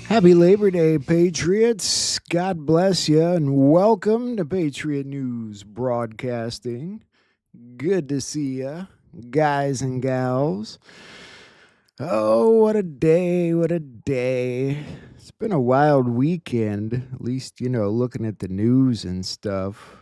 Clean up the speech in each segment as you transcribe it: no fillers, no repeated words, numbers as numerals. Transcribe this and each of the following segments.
Happy Labor Day, Patriots. God bless you, and welcome to Patriot News Broadcasting. Good to see you, guys and gals. Oh, what a day, what a day. It's been a wild weekend, at least, looking at the news and stuff.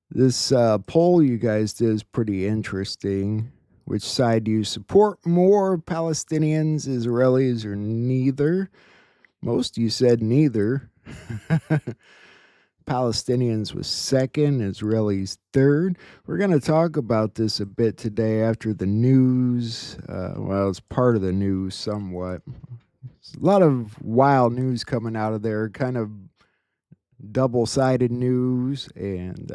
This poll you guys did is pretty interesting. Which side do you support more, Palestinians, Israelis, or neither? Most of you said neither. Palestinians was second, Israelis third. We're going to talk about this a bit today after the news. Well, it's part of the news somewhat. There's a lot of wild news coming out of there, kind of double-sided news, and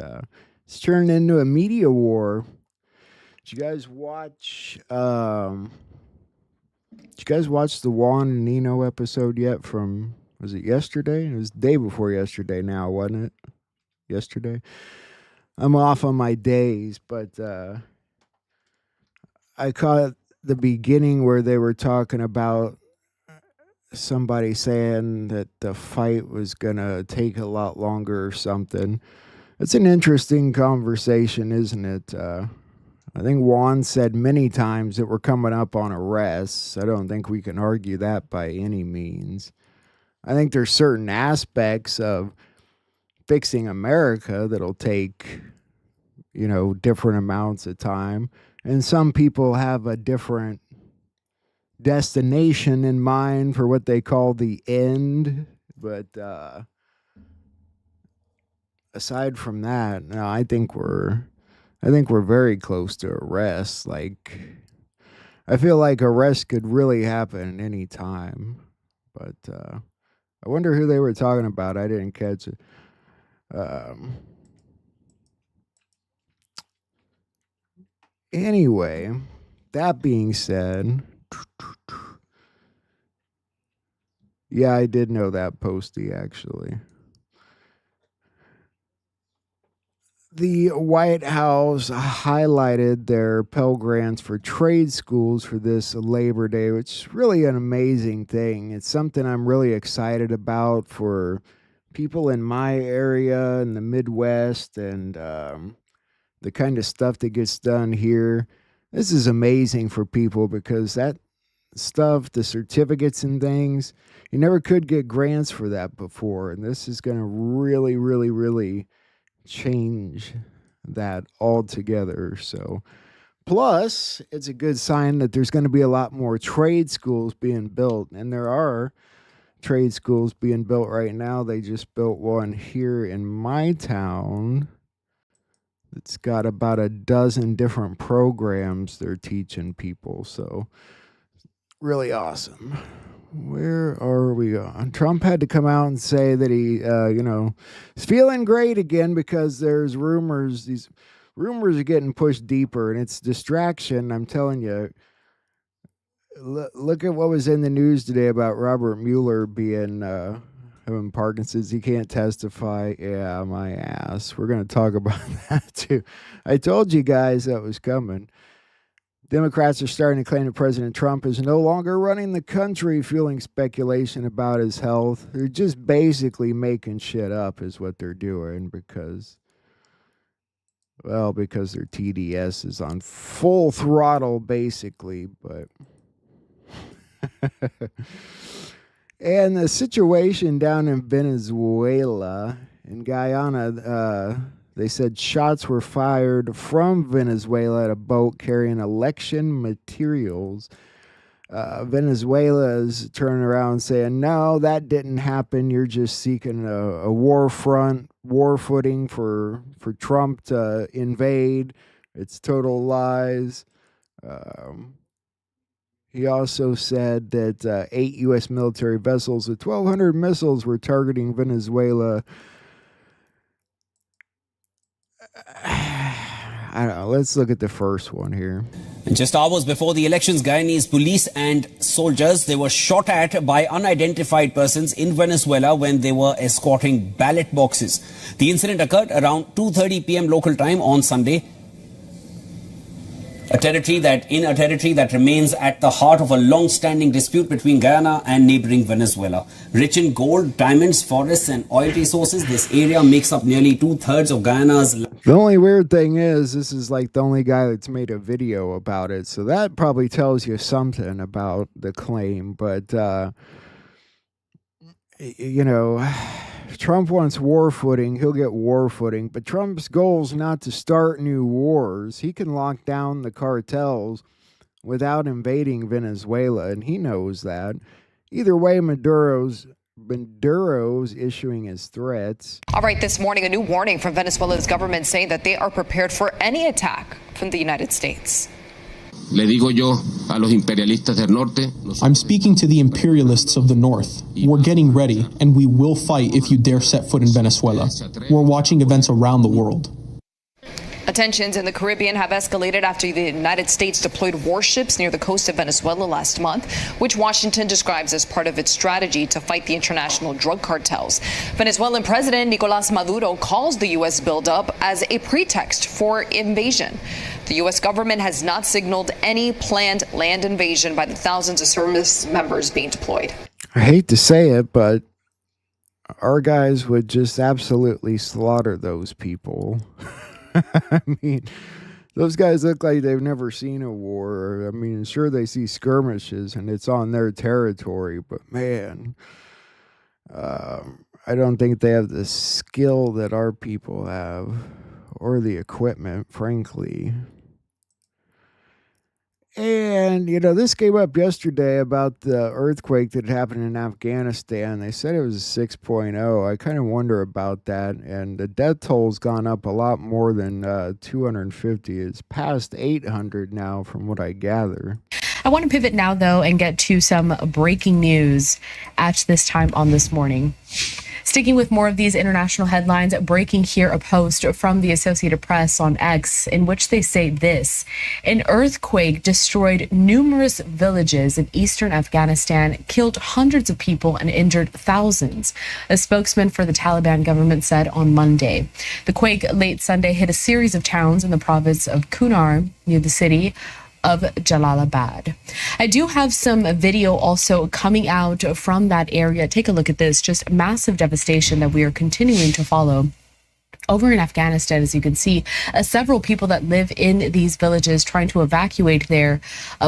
it's turned into a media war. Did you guys watch the Juan and Nino episode yet from, was it yesterday? It was the day before yesterday now, wasn't it? Yesterday? I'm off on my days, but I caught the beginning where they were talking about somebody saying that the fight was going to take a lot longer or something. It's an interesting conversation, isn't it? I think Juan said many times that we're coming up on arrests. I don't think we can argue that by any means. I think there's certain aspects of fixing America that'll take, different amounts of time. And some people have a different destination in mind for what they call the end. But aside from that, no, I think we're very close to arrest. Like, I feel like arrest could really happen any time. But I wonder who they were talking about. I didn't catch it. Anyway, that being said, yeah, I did know that, Posty, actually. The White House highlighted their Pell Grants for trade schools for this Labor Day, which is really an amazing thing. It's something I'm really excited about for people in my area in the Midwest and the kind of stuff that gets done here. This is amazing for people because that stuff, the certificates and things, you never could get grants for that before. And this is going to really, really, really change that altogether. So plus it's a good sign that there's going to be a lot more trade schools being built, and there are trade schools being built right now. They just built one here in my town. It's got about a dozen different programs they're teaching people, so really awesome. Where are we on? Trump had to come out and say that he, is feeling great again because there's rumors. These rumors are getting pushed deeper, and it's distraction. I'm telling you. Look at what was in the news today about Robert Mueller being having Parkinson's. He can't testify. Yeah, my ass. We're going to talk about that too. I told you guys that was coming. Democrats are starting to claim that President Trump is no longer running the country, fueling speculation about his health. They're just basically making shit up is what they're doing because their TDS is on full throttle, basically. But and the situation down in Venezuela, in Guyana, they said shots were fired from Venezuela at a boat carrying election materials. Venezuela's turning around saying, no, that didn't happen. You're just seeking a war footing for Trump to invade. It's total lies. He also said that 8 U.S. military vessels with 1,200 missiles were targeting Venezuela. I don't know. Let's look at the first one here. And just hours before the elections, Guyanese police and soldiers, they were shot at by unidentified persons in Venezuela when they were escorting ballot boxes. The incident occurred around 2:30 p.m. local time on Sunday. A territory that remains at the heart of a long-standing dispute between Guyana and neighboring Venezuela. Rich in gold, diamonds, forests, and oil resources, this area makes up nearly 2/3 of Guyana's. The only weird thing is, this is like the only guy that's made a video about it, so that probably tells you something about the claim. But you know, if Trump wants war footing, he'll get war footing. But Trump's goal is not to start new wars. He can lock down the cartels without invading Venezuela, and he knows that. Either way, Maduro's issuing his threats. All right, this morning, a new warning from Venezuela's government saying that they are prepared for any attack from the United States. Le digo yo a los imperialistas del norte. I'm speaking to the imperialists of the north. We're getting ready, and we will fight if you dare set foot in Venezuela. We're watching events around the world. Tensions in the Caribbean have escalated after the United States deployed warships near the coast of Venezuela last month, which Washington describes as part of its strategy to fight the international drug cartels. Venezuelan President Nicolás Maduro calls the U.S. buildup as a pretext for invasion. The U.S. government has not signaled any planned land invasion by the thousands of service members being deployed. I hate to say it, but our guys would just absolutely slaughter those people. I mean, those guys look like they've never seen a war. I mean, sure, they see skirmishes and it's on their territory, but man, I don't think they have the skill that our people have or the equipment, frankly. And, you know, this came up yesterday about the earthquake that happened in Afghanistan. They said it was a 6.0. I kind of wonder about that. And the death toll's gone up a lot more than 250. It's past 800 now, from what I gather. I want to pivot now, though, and get to some breaking news at this time on this morning. Sticking with more of these international headlines, breaking here a post from the Associated Press on X in which they say this: an earthquake destroyed numerous villages in eastern Afghanistan, killed hundreds of people and injured thousands, a spokesman for the Taliban government said on Monday. The quake late Sunday hit a series of towns in the province of Kunar near the city of Jalalabad. I do have some video also coming out from that area. Take a look at this, just massive devastation that we are continuing to follow over in Afghanistan. As you can see, several people that live in these villages trying to evacuate there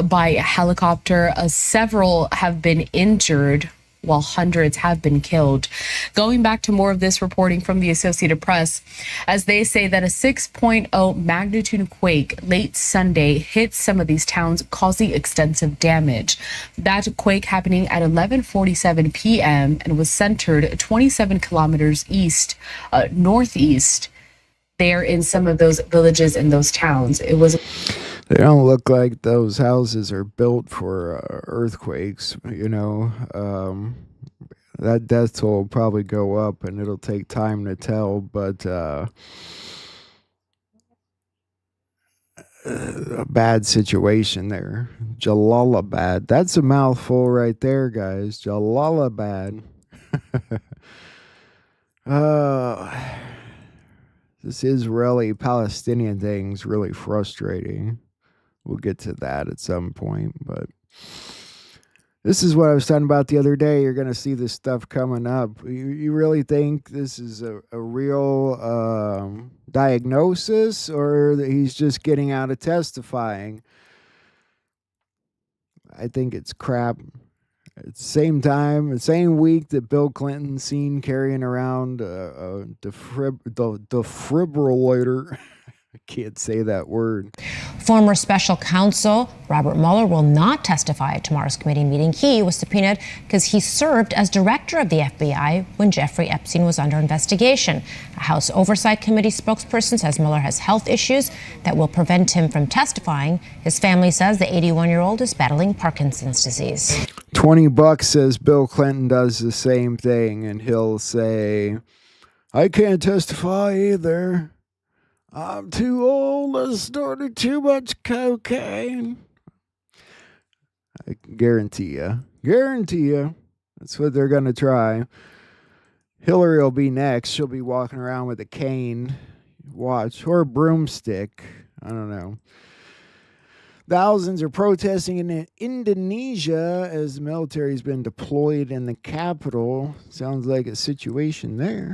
by helicopter. Several have been injured, while hundreds have been killed. Going back to more of this reporting from the Associated Press, as they say that a 6.0 magnitude quake late Sunday hit some of these towns, causing extensive damage. That quake happening at 11:47 p.m. and was centered 27 kilometers northeast there in some of those villages and those towns. It was. They don't look like those houses are built for earthquakes, you know. That death toll will probably go up, and it'll take time to tell, but a bad situation there. Jalalabad. That's a mouthful right there, guys. Jalalabad. This Israeli-Palestinian thing's really frustrating. We'll get to that at some point, but this is what I was talking about the other day. You're going to see this stuff coming up. You really think this is a real diagnosis, or that he's just getting out of testifying? I think it's crap. At the same time, the same week that Bill Clinton seen carrying around the defibrillator. I can't say that word. Former special counsel Robert Mueller will not testify at tomorrow's committee meeting. He was subpoenaed because he served as director of the FBI when Jeffrey Epstein was under investigation. A House Oversight Committee spokesperson says Mueller has health issues that will prevent him from testifying. His family says the 81-year-old is battling Parkinson's disease. $20 says Bill Clinton does the same thing, and he'll say, I can't testify either. I'm too old. I started too much cocaine. I guarantee you. That's what they're going to try. Hillary will be next. She'll be walking around with a cane, watch, or a broomstick. I don't know. Thousands are protesting in Indonesia as the military has been deployed in the capital. Sounds like a situation there.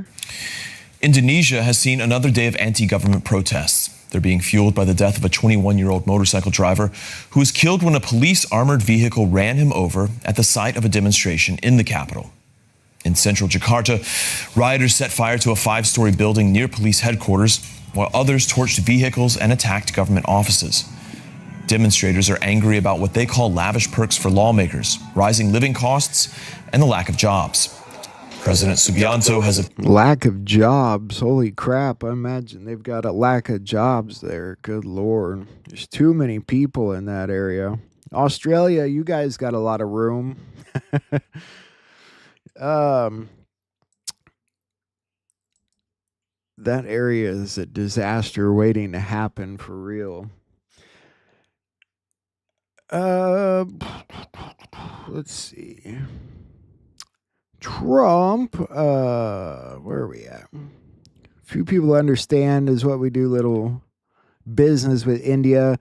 Indonesia has seen another day of anti-government protests. They're being fueled by the death of a 21-year-old motorcycle driver who was killed when a police armored vehicle ran him over at the site of a demonstration in the capital. In central Jakarta, rioters set fire to a 5-story building near police headquarters, while others torched vehicles and attacked government offices. Demonstrators are angry about what they call lavish perks for lawmakers, rising living costs, and the lack of jobs. President Subianto has a lack of jobs. Holy crap. I imagine they've got a lack of jobs there. Good Lord. There's too many people in that area. Australia, you guys got a lot of room. That area is a disaster waiting to happen for real. Let's see. Trump, where are we at? Few people understand is what we do little business with India.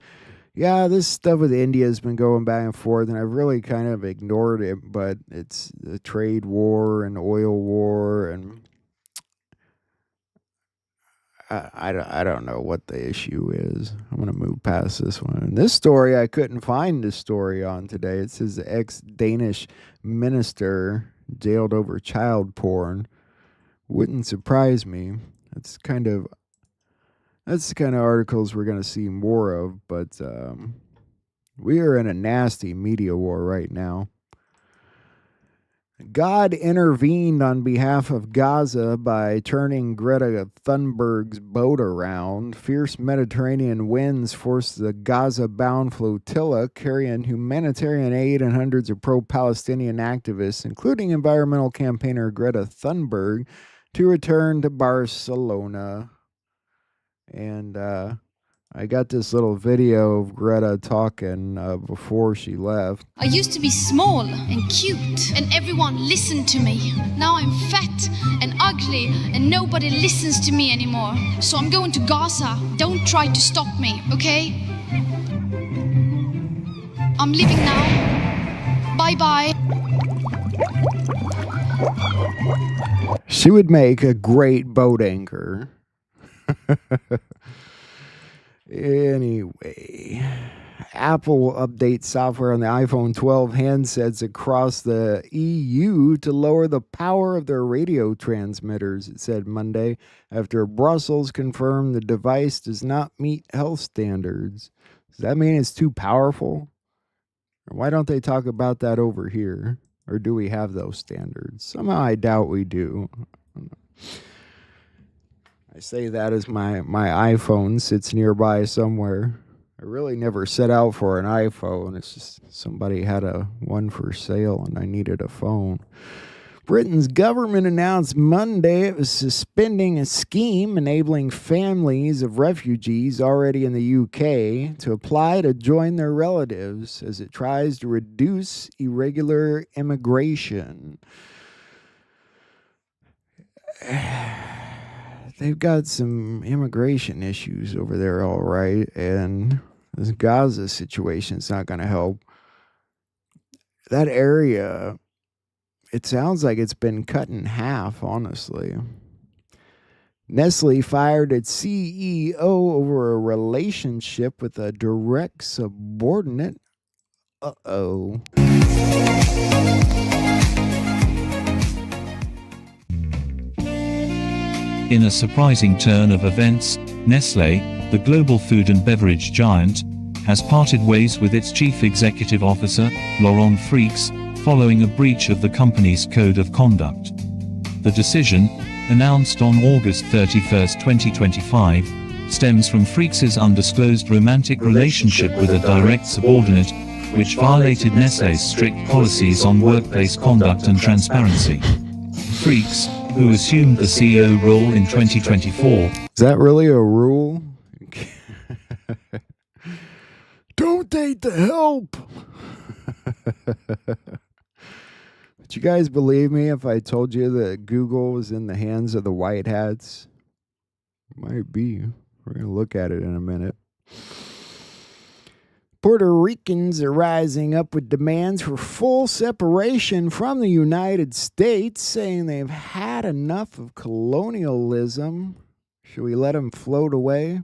Yeah, this stuff with India has been going back and forth, and I've really kind of ignored it, but it's the trade war and oil war, and I don't know what the issue is. I'm going to move past this one. And this story, I couldn't find this story on today. It says the ex-Danish minister jailed over child porn. Wouldn't surprise me. That's the kind of articles we're going to see more of, but we are in a nasty media war right now. God intervened on behalf of Gaza by turning Greta Thunberg's boat around. Fierce Mediterranean winds forced the Gaza-bound flotilla carrying humanitarian aid and hundreds of pro-Palestinian activists, including environmental campaigner Greta Thunberg, to return to Barcelona. And I got this little video of Greta talking before she left. I used to be small and cute, and everyone listened to me. Now I'm fat and ugly, and nobody listens to me anymore. So I'm going to Gaza. Don't try to stop me, okay? I'm leaving now. Bye-bye. She would make a great boat anchor. Anyway, Apple will update software on the iPhone 12 handsets across the EU to lower the power of their radio transmitters, it said Monday, after Brussels confirmed the device does not meet health standards. Does that mean it's too powerful? Or why don't they talk about that over here? Or do we have those standards? Somehow I doubt we do. I say that as my iPhone sits nearby somewhere. I really never set out for an iPhone. It's just somebody had one for sale and I needed a phone. Britain's government announced Monday it was suspending a scheme enabling families of refugees already in the UK to apply to join their relatives as it tries to reduce irregular immigration. They've got some immigration issues over there, all right, and this Gaza situation is not going to help. That area, it sounds like it's been cut in half, honestly. Nestle fired its CEO over a relationship with a direct subordinate. Uh-oh. In a surprising turn of events, Nestlé, the global food and beverage giant, has parted ways with its chief executive officer, Laurent Freeks, following a breach of the company's code of conduct. The decision, announced on August 31, 2025, stems from Freeks's undisclosed romantic relationship with a direct subordinate, which violated Nestlé's strict policies on workplace conduct and transparency. Freeks, who assumed the CEO role in 2024. Is that really a rule? Don't date the help. Would you guys believe me if I told you that Google was in the hands of the white hats? Might be. We're going to look at it in a minute. Puerto Ricans are rising up with demands for full separation from the United States, saying they've had enough of colonialism. Should we let them float away?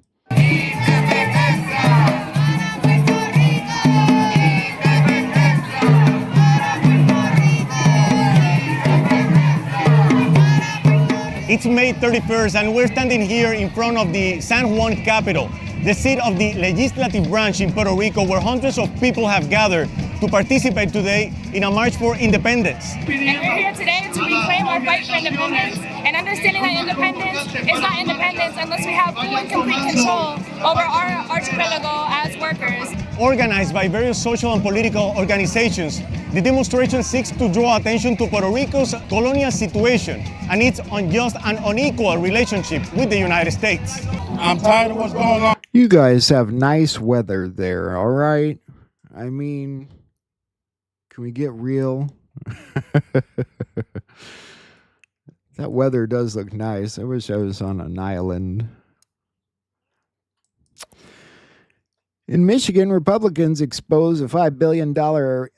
It's May 31st, and we're standing here in front of the San Juan Capitol, the seat of the legislative branch in Puerto Rico, where hundreds of people have gathered to participate today in a march for independence. And we're here today to reclaim our fight for independence and understanding that independence is not independence unless we have full and complete control over our archipelago as workers. Organized by various social and political organizations, the demonstration seeks to draw attention to Puerto Rico's colonial situation and its unjust and unequal relationship with the United States. I'm tired of what's going on. You guys have nice weather there, all right? I mean, can we get real? That weather does look nice. I wish I was on an island. In Michigan, Republicans expose a $5 billion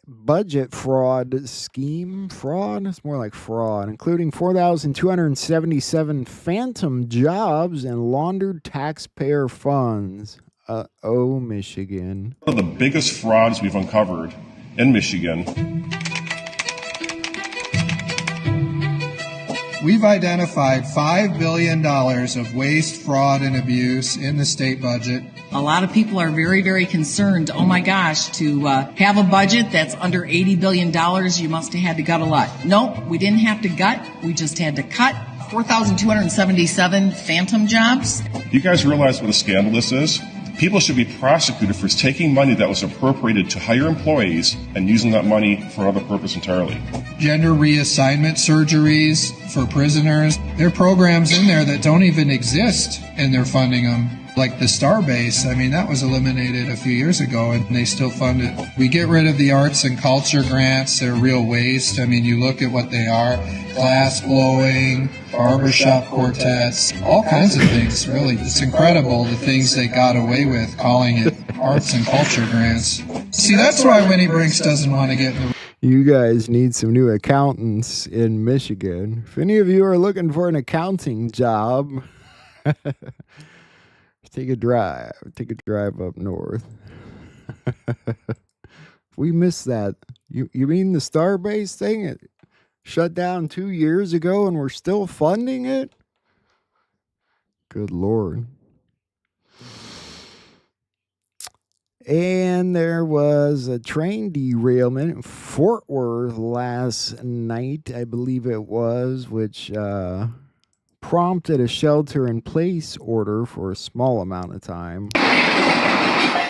budget fraud scheme. Fraud? It's more like fraud, including 4,277 phantom jobs and laundered taxpayer funds. Michigan. One of the biggest frauds we've uncovered in Michigan. We've identified $5 billion of waste, fraud, and abuse in the state budget. A lot of people are very, very concerned. Oh my gosh, to have a budget that's under $80 billion, you must have had to gut a lot. Nope, we didn't have to gut. We just had to cut 4,277 phantom jobs. You guys realize what a scandal this is? People should be prosecuted for taking money that was appropriated to hire employees and using that money for another purpose entirely. Gender reassignment surgeries for prisoners. There are programs in there that don't even exist, and they're funding them. Like the Starbase, I mean, that was eliminated a few years ago, and they still fund it. We get rid of the arts and culture grants. They're real waste. I mean, you look at what they are. Glass blowing, barbershop quartets, all kinds of things, really. It's incredible the things they got away with calling it arts and culture grants. See, that's why Winnie Brinks doesn't want to get in the... You guys need some new accountants in Michigan. If any of you are looking for an accounting job... Take a drive up north. We missed that. You mean the Starbase thing? It shut down 2 years ago and we're still funding it? Good Lord. And there was a train derailment in Fort Worth last night, I believe it was, which prompted a shelter-in-place order for a small amount of time.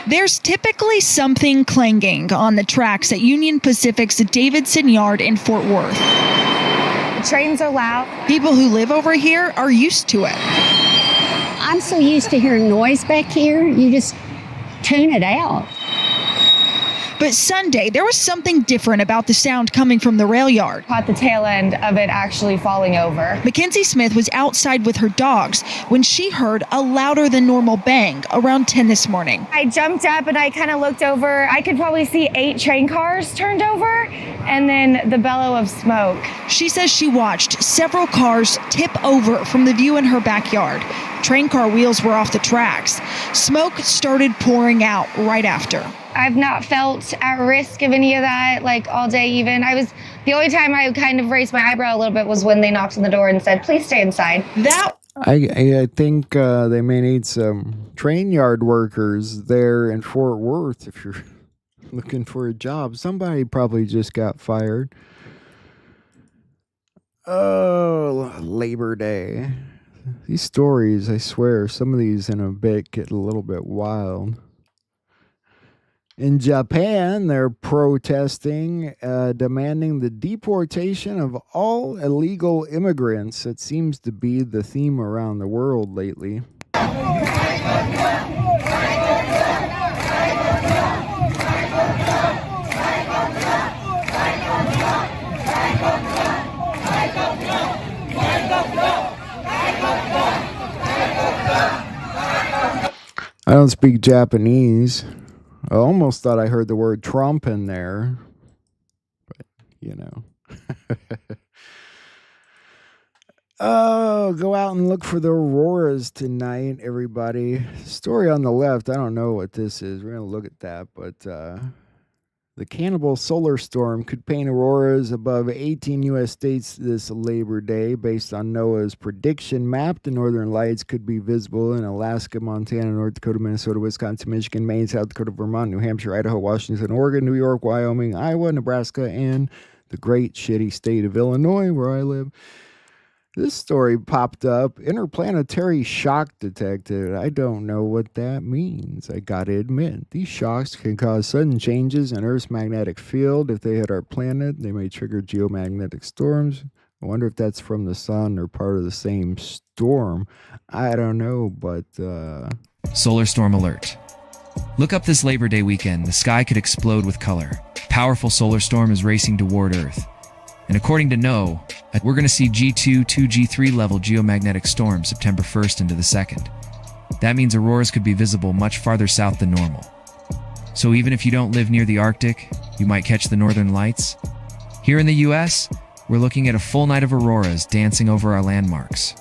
There's typically something clanging on the tracks at Union Pacific's Davidson Yard in Fort Worth. The trains are loud. People who live over here are used to it. I'm so used to hearing noise back here, you just tune it out. But Sunday, there was something different about the sound coming from the rail yard. Caught the tail end of it actually falling over. Mackenzie Smith was outside with her dogs when she heard a louder than normal bang around 10 this morning. I jumped up and I kind of looked over. I could probably see 8 train cars turned over and then the bellow of smoke. She says she watched several cars tip over from the view in her backyard. Train car wheels were off the tracks. Smoke started pouring out right after. I've not felt at risk of any of that, like all day even. The only time I kind of raised my eyebrow a little bit was when they knocked on the door and said, please stay inside. I think they may need some train yard workers there in Fort Worth if you're looking for a job. Somebody probably just got fired. Oh, Labor Day. These stories, I swear, some of these in a bit get a little bit wild. In Japan, they're protesting, demanding the deportation of all illegal immigrants. It seems to be the theme around the world lately. I don't speak Japanese. I almost thought I heard the word Trump in there, but you know. Oh, go out and look for the auroras tonight, everybody. Story on the left, I don't know what this is. We're going to look at that, but the Cannibal solar storm could paint auroras above 18 U.S. states this Labor Day. Based on NOAA's prediction map, the northern lights could be visible in Alaska, Montana, North Dakota, Minnesota, Wisconsin, Michigan, Maine, South Dakota, Vermont, New Hampshire, Idaho, Washington, Oregon, New York, Wyoming, Iowa, Nebraska, and the great shitty state of Illinois, where I live. This story popped up. Interplanetary shock detected. I don't know what that means. I gotta admit, these shocks can cause sudden changes in Earth's magnetic field. If they hit our planet, they may trigger geomagnetic storms. I wonder if that's from the sun or part of the same storm. I don't know, but Solar storm alert. Look up this Labor Day weekend. The sky could explode with color. Powerful solar storm is racing toward Earth. And according to NOAA, we're going to see G2 to G3 level geomagnetic storms September 1st into the 2nd. That means auroras could be visible much farther south than normal. So even if you don't live near the Arctic, you might catch the northern lights. Here in the US, we're looking at a full night of auroras dancing over our landmarks.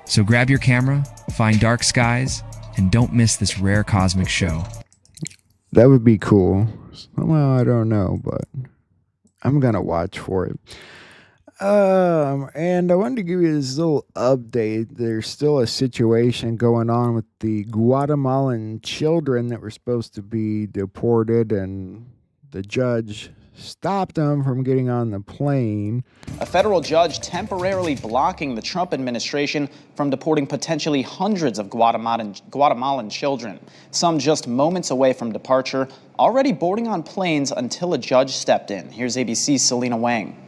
So grab your camera, find dark skies, and don't miss this rare cosmic show. that would be cool. Well, I don't know, but I'm going to watch for it. And I wanted to give you this little update. There's still a situation going on with the Guatemalan children that were supposed to be deported, and the judge stopped them from getting on the plane. A federal judge temporarily blocking the Trump administration from deporting potentially hundreds of Guatemalan children, some just moments away from departure, already boarding on planes until a judge stepped in. Here's ABC's Selena Wang.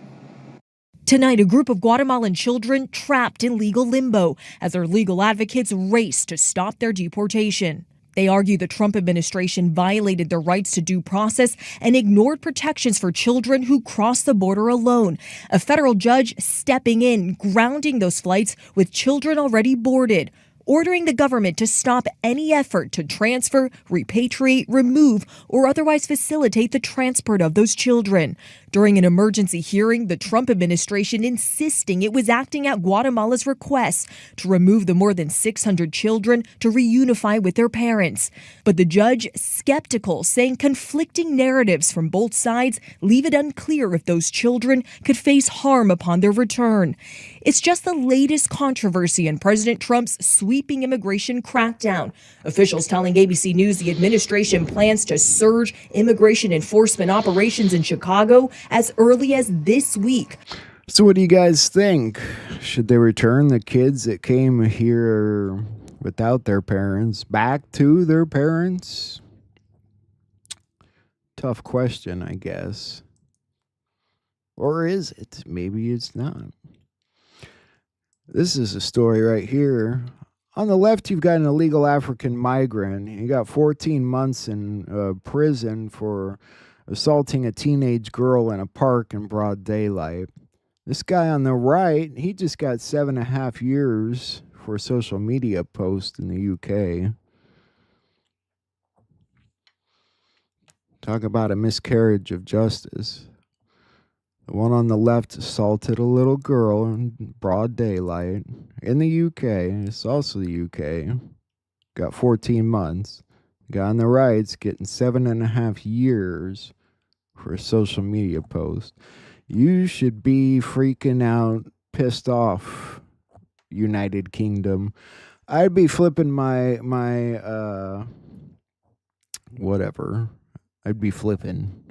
Tonight, a group of Guatemalan children trapped in legal limbo as their legal advocates race to stop their deportation. They argue the Trump administration violated their rights to due process and ignored protections for children who cross the border alone. A federal judge stepping in, grounding those flights with children already boarded, ordering the government to stop any effort to transfer, repatriate, remove, or otherwise facilitate the transport of those children. During an emergency hearing, the Trump administration insisting it was acting at Guatemala's request to remove the more than 600 children to reunify with their parents. But the judge skeptical, saying conflicting narratives from both sides leave it unclear if those children could face harm upon their return. It's just the latest controversy in President Trump's sweeping immigration crackdown. Officials telling ABC News the administration plans to surge immigration enforcement operations in Chicago as early as this week. So what do you guys think? Should they return the kids that came here without their parents back to their parents? Tough question, I guess. Or is it? Maybe it's not. This is a story right here. On the left, you've got an illegal African migrant. He got 14 months in prison for assaulting a teenage girl in a park in broad daylight. This guy on the right, he just got 7.5 years for a social media post in the UK. Talk about a miscarriage of justice. The one on the left assaulted a little girl in broad daylight in the UK. It's also the UK. Got 14 months. The guy on the right's getting 7.5 years for a social media post. You should be freaking out, pissed off, United Kingdom. I'd be flipping my whatever. I'd be flipping.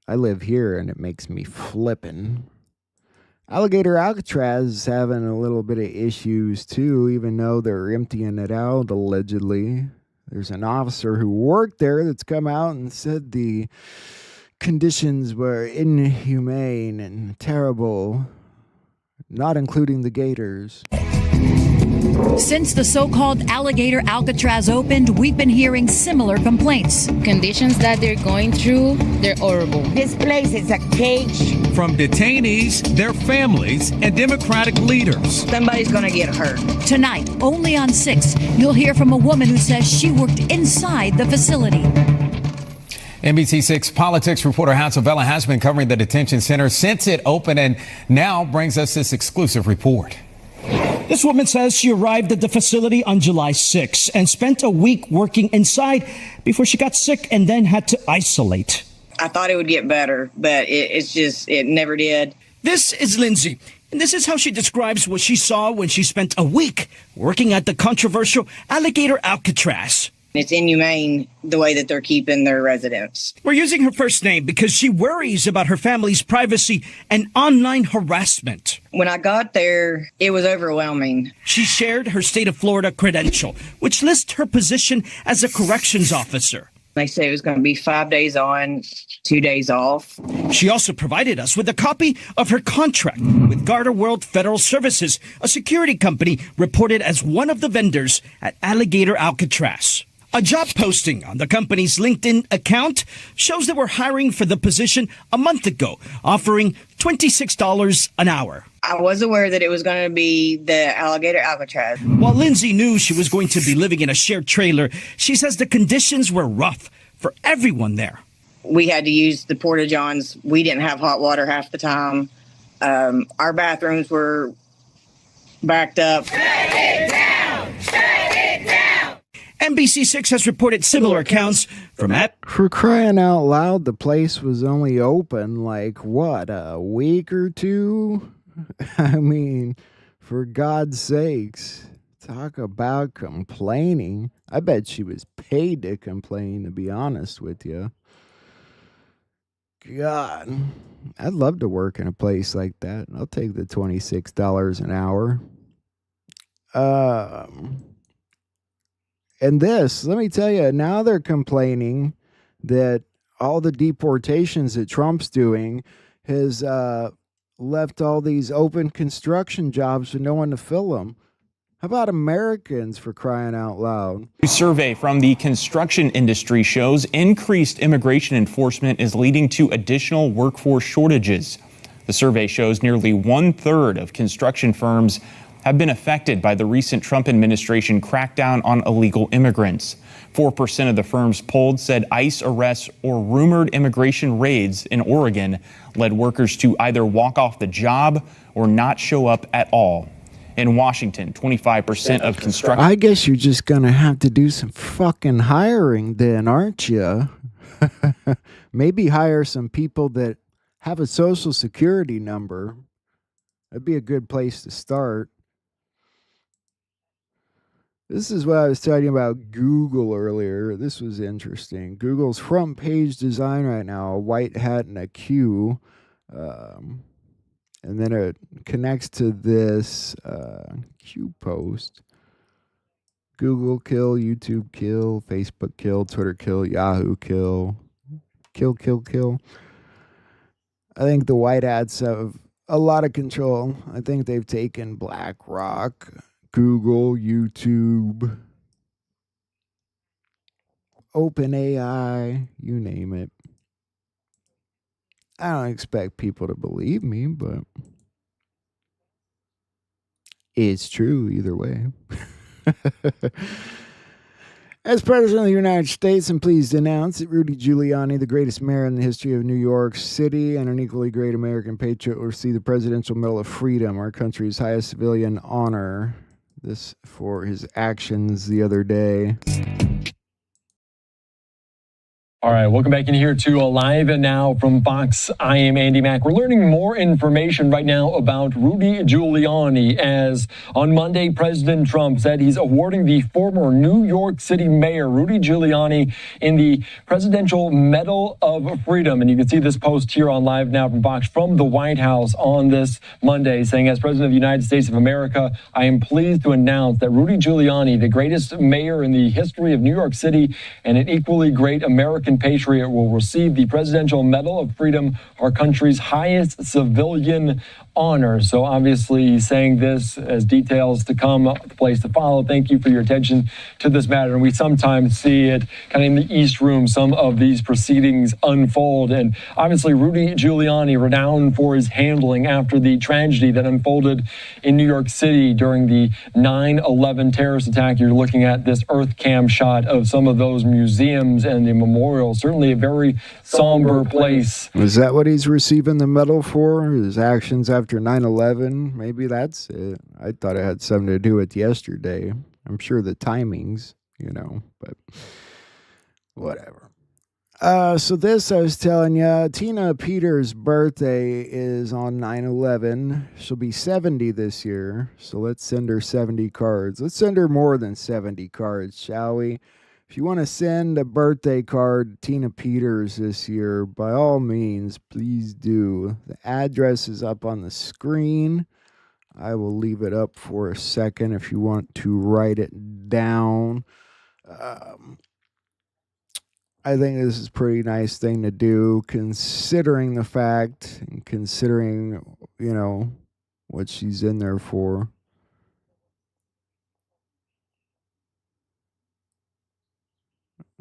I live here and it makes me flippin'. Alligator Alcatraz is having a little bit of issues too, even though they're emptying it out allegedly. There's an officer who worked there that's come out and said the conditions were inhumane and terrible, not including the gators. Since the so-called Alligator Alcatraz opened, we've been hearing similar complaints. Conditions that they're going through, they're horrible. This place is a cage. From detainees, their families, and Democratic leaders. Somebody's going to get hurt. Tonight, only on 6, you'll hear from a woman who says she worked inside the facility. NBC6 politics reporter Hansel Vella has been covering the detention center since it opened and now brings us this exclusive report. This woman says she arrived at the facility on July 6 and spent a week working inside before she got sick and then had to isolate. I thought it would get better, but it never did. This is Lindsay, and this is how she describes what she saw when she spent a week working at the controversial Alligator Alcatraz. It's inhumane the way that they're keeping their residents. We're using her first name because she worries about her family's privacy and online harassment. When I got there, it was overwhelming. She shared her state of Florida credential, which lists her position as a corrections officer. They said it was going to be 5 days on, 2 days off. She also provided us with a copy of her contract with Garter World Federal Services, a security company reported as one of the vendors at Alligator Alcatraz. A job posting on the company's LinkedIn account shows they were hiring for the position a month ago, offering $26 an hour. I was aware that it was going to be the Alligator Alcatraz. While Lindsay knew she was going to be living in a shared trailer, she says the conditions were rough for everyone there. We had to use the porta-johns. We didn't have hot water half the time. Our bathrooms were backed up. Shut it down! Shut it down! NBC6 has reported similar accounts from For crying out loud, the place was only open like, what, a week or two? I mean, for God's sakes, talk about complaining. I bet she was paid to complain, to be honest with you. God, I'd love to work in a place like that. I'll take the $26 an hour. And this, let me tell you, now they're complaining that all the deportations that Trump's doing has left all these open construction jobs with no one to fill them. How about Americans, for crying out loud? A survey from the construction industry shows increased immigration enforcement is leading to additional workforce shortages. The survey shows nearly 1/3 of construction firms have been affected by the recent Trump administration crackdown on illegal immigrants. 4% of the firms polled said ICE arrests or rumored immigration raids in Oregon led workers to either walk off the job or not show up at all. In Washington, 25% of construction... I guess you're just going to have to do some fucking hiring then, aren't you? Maybe hire some people that have a social security number. That'd be a good place to start. This is what I was talking about Google earlier. This was interesting. Google's front page design right now, a white hat and a Q. And then it connects to this Q post. Google kill, YouTube kill, Facebook kill, Twitter kill, Yahoo kill. Kill, kill, kill. I think the white hats have a lot of control. I think they've taken BlackRock, Google, YouTube, OpenAI, you name it. I don't expect people to believe me, but it's true either way. As President of the United States, I'm pleased to announce that Rudy Giuliani, the greatest mayor in the history of New York City and an equally great American patriot, will receive the Presidential Medal of Freedom, our country's highest civilian honor. This for his actions the other day. All right, welcome back in here to Alive and Now from Fox. I am Andy Mack. We're learning more information right now about Rudy Giuliani, as on Monday, President Trump said he's awarding the former New York City mayor, Rudy Giuliani, in the Presidential Medal of Freedom. And you can see this post here on Live Now from Fox from the White House on this Monday, saying, as President of the United States of America, I am pleased to announce that Rudy Giuliani, the greatest mayor in the history of New York City and an equally great American American patriot will receive the Presidential Medal of Freedom, our country's highest civilian honor. So obviously he's saying this as details to come, the place to follow. Thank you for your attention to this matter. And we sometimes see it kind of in the East Room, some of these proceedings unfold. And obviously Rudy Giuliani, renowned for his handling after the tragedy that unfolded in New York City during the 9/11 terrorist attack. You're looking at this earth cam shot of some of those museums and the memorials. Certainly a very somber place. Was that what he's receiving the medal for? His actions after 9/11? Maybe that's it. I thought it had something to do with yesterday. I'm sure the timings, but whatever. So this, I was telling you, Tina Peters' birthday is on 9/11. She'll be 70 this year, so let's send her 70 cards. Let's send her more than 70 cards, shall we? If you want to send a birthday card to Tina Peters this year, by all means, please do. The address is up on the screen. I will leave it up for a second if you want to write it down. I think this is a pretty nice thing to do, considering the fact and considering, what she's in there for.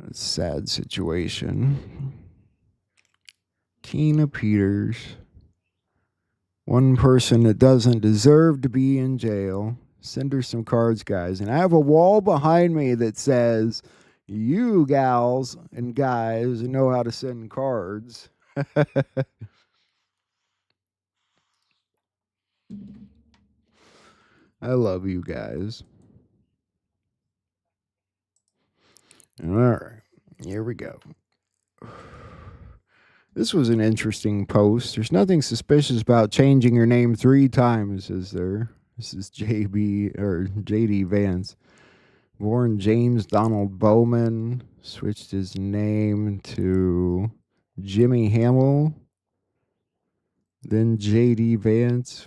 A sad situation. Tina Peters. One person that doesn't deserve to be in jail. Send her some cards, guys. And I have a wall behind me that says, you gals and guys know how to send cards. I love you guys. All right, here we go. This was an interesting post. There's nothing suspicious about changing your name 3 times, is there? This is JD Vance. Born James Donald Bowman, switched his name to Jimmy Hamill, then JD Vance.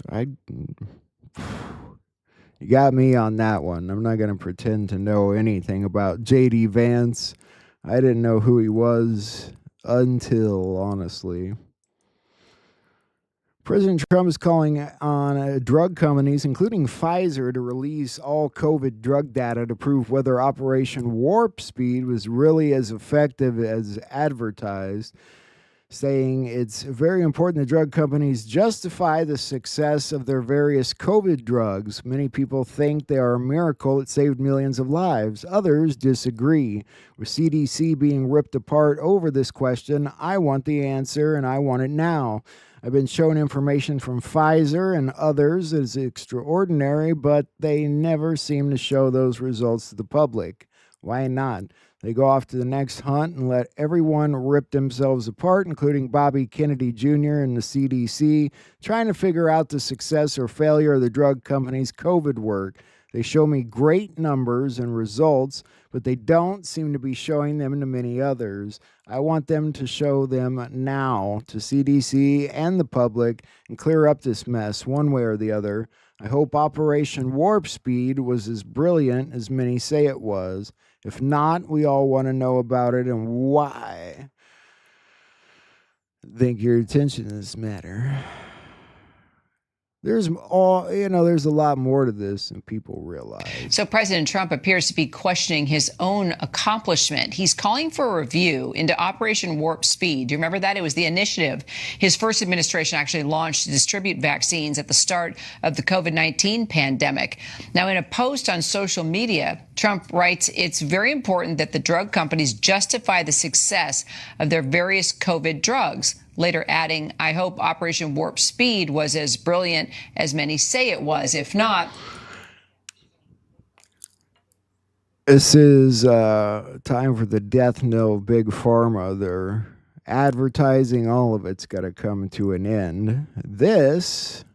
You got me on that one. I'm not going to pretend to know anything about JD Vance. I didn't know who he was until, honestly. President Trump is calling on drug companies, including Pfizer, to release all COVID drug data to prove whether Operation Warp Speed was really as effective as advertised, saying it's very important that drug companies justify the success of their various COVID drugs. Many people think they are a miracle that saved millions of lives. Others disagree. With CDC being ripped apart over this question, I want the answer and I want it now. I've been shown information from Pfizer and others as extraordinary, but they never seem to show those results to the public. Why not? They go off to the next hunt and let everyone rip themselves apart, including Bobby Kennedy Jr. and the CDC, trying to figure out the success or failure of the drug company's COVID work. They show me great numbers and results, but they don't seem to be showing them to many others. I want them to show them now to CDC and the public and clear up this mess one way or the other. I hope Operation Warp Speed was as brilliant as many say it was. If not, we all want to know about it and why. Thank your attention to this matter. There's a lot more to this than people realize. So President Trump appears to be questioning his own accomplishment. He's calling for a review into Operation Warp Speed. Do you remember that? It was the initiative his first administration actually launched to distribute vaccines at the start of the COVID-19 pandemic. Now, in a post on social media, Trump writes, it's very important that the drug companies justify the success of their various COVID drugs. Later adding, I hope Operation Warp Speed was as brilliant as many say it was. If not... This is time for the death knell of Big Pharma. They're advertising, all of it's got to come to an end. This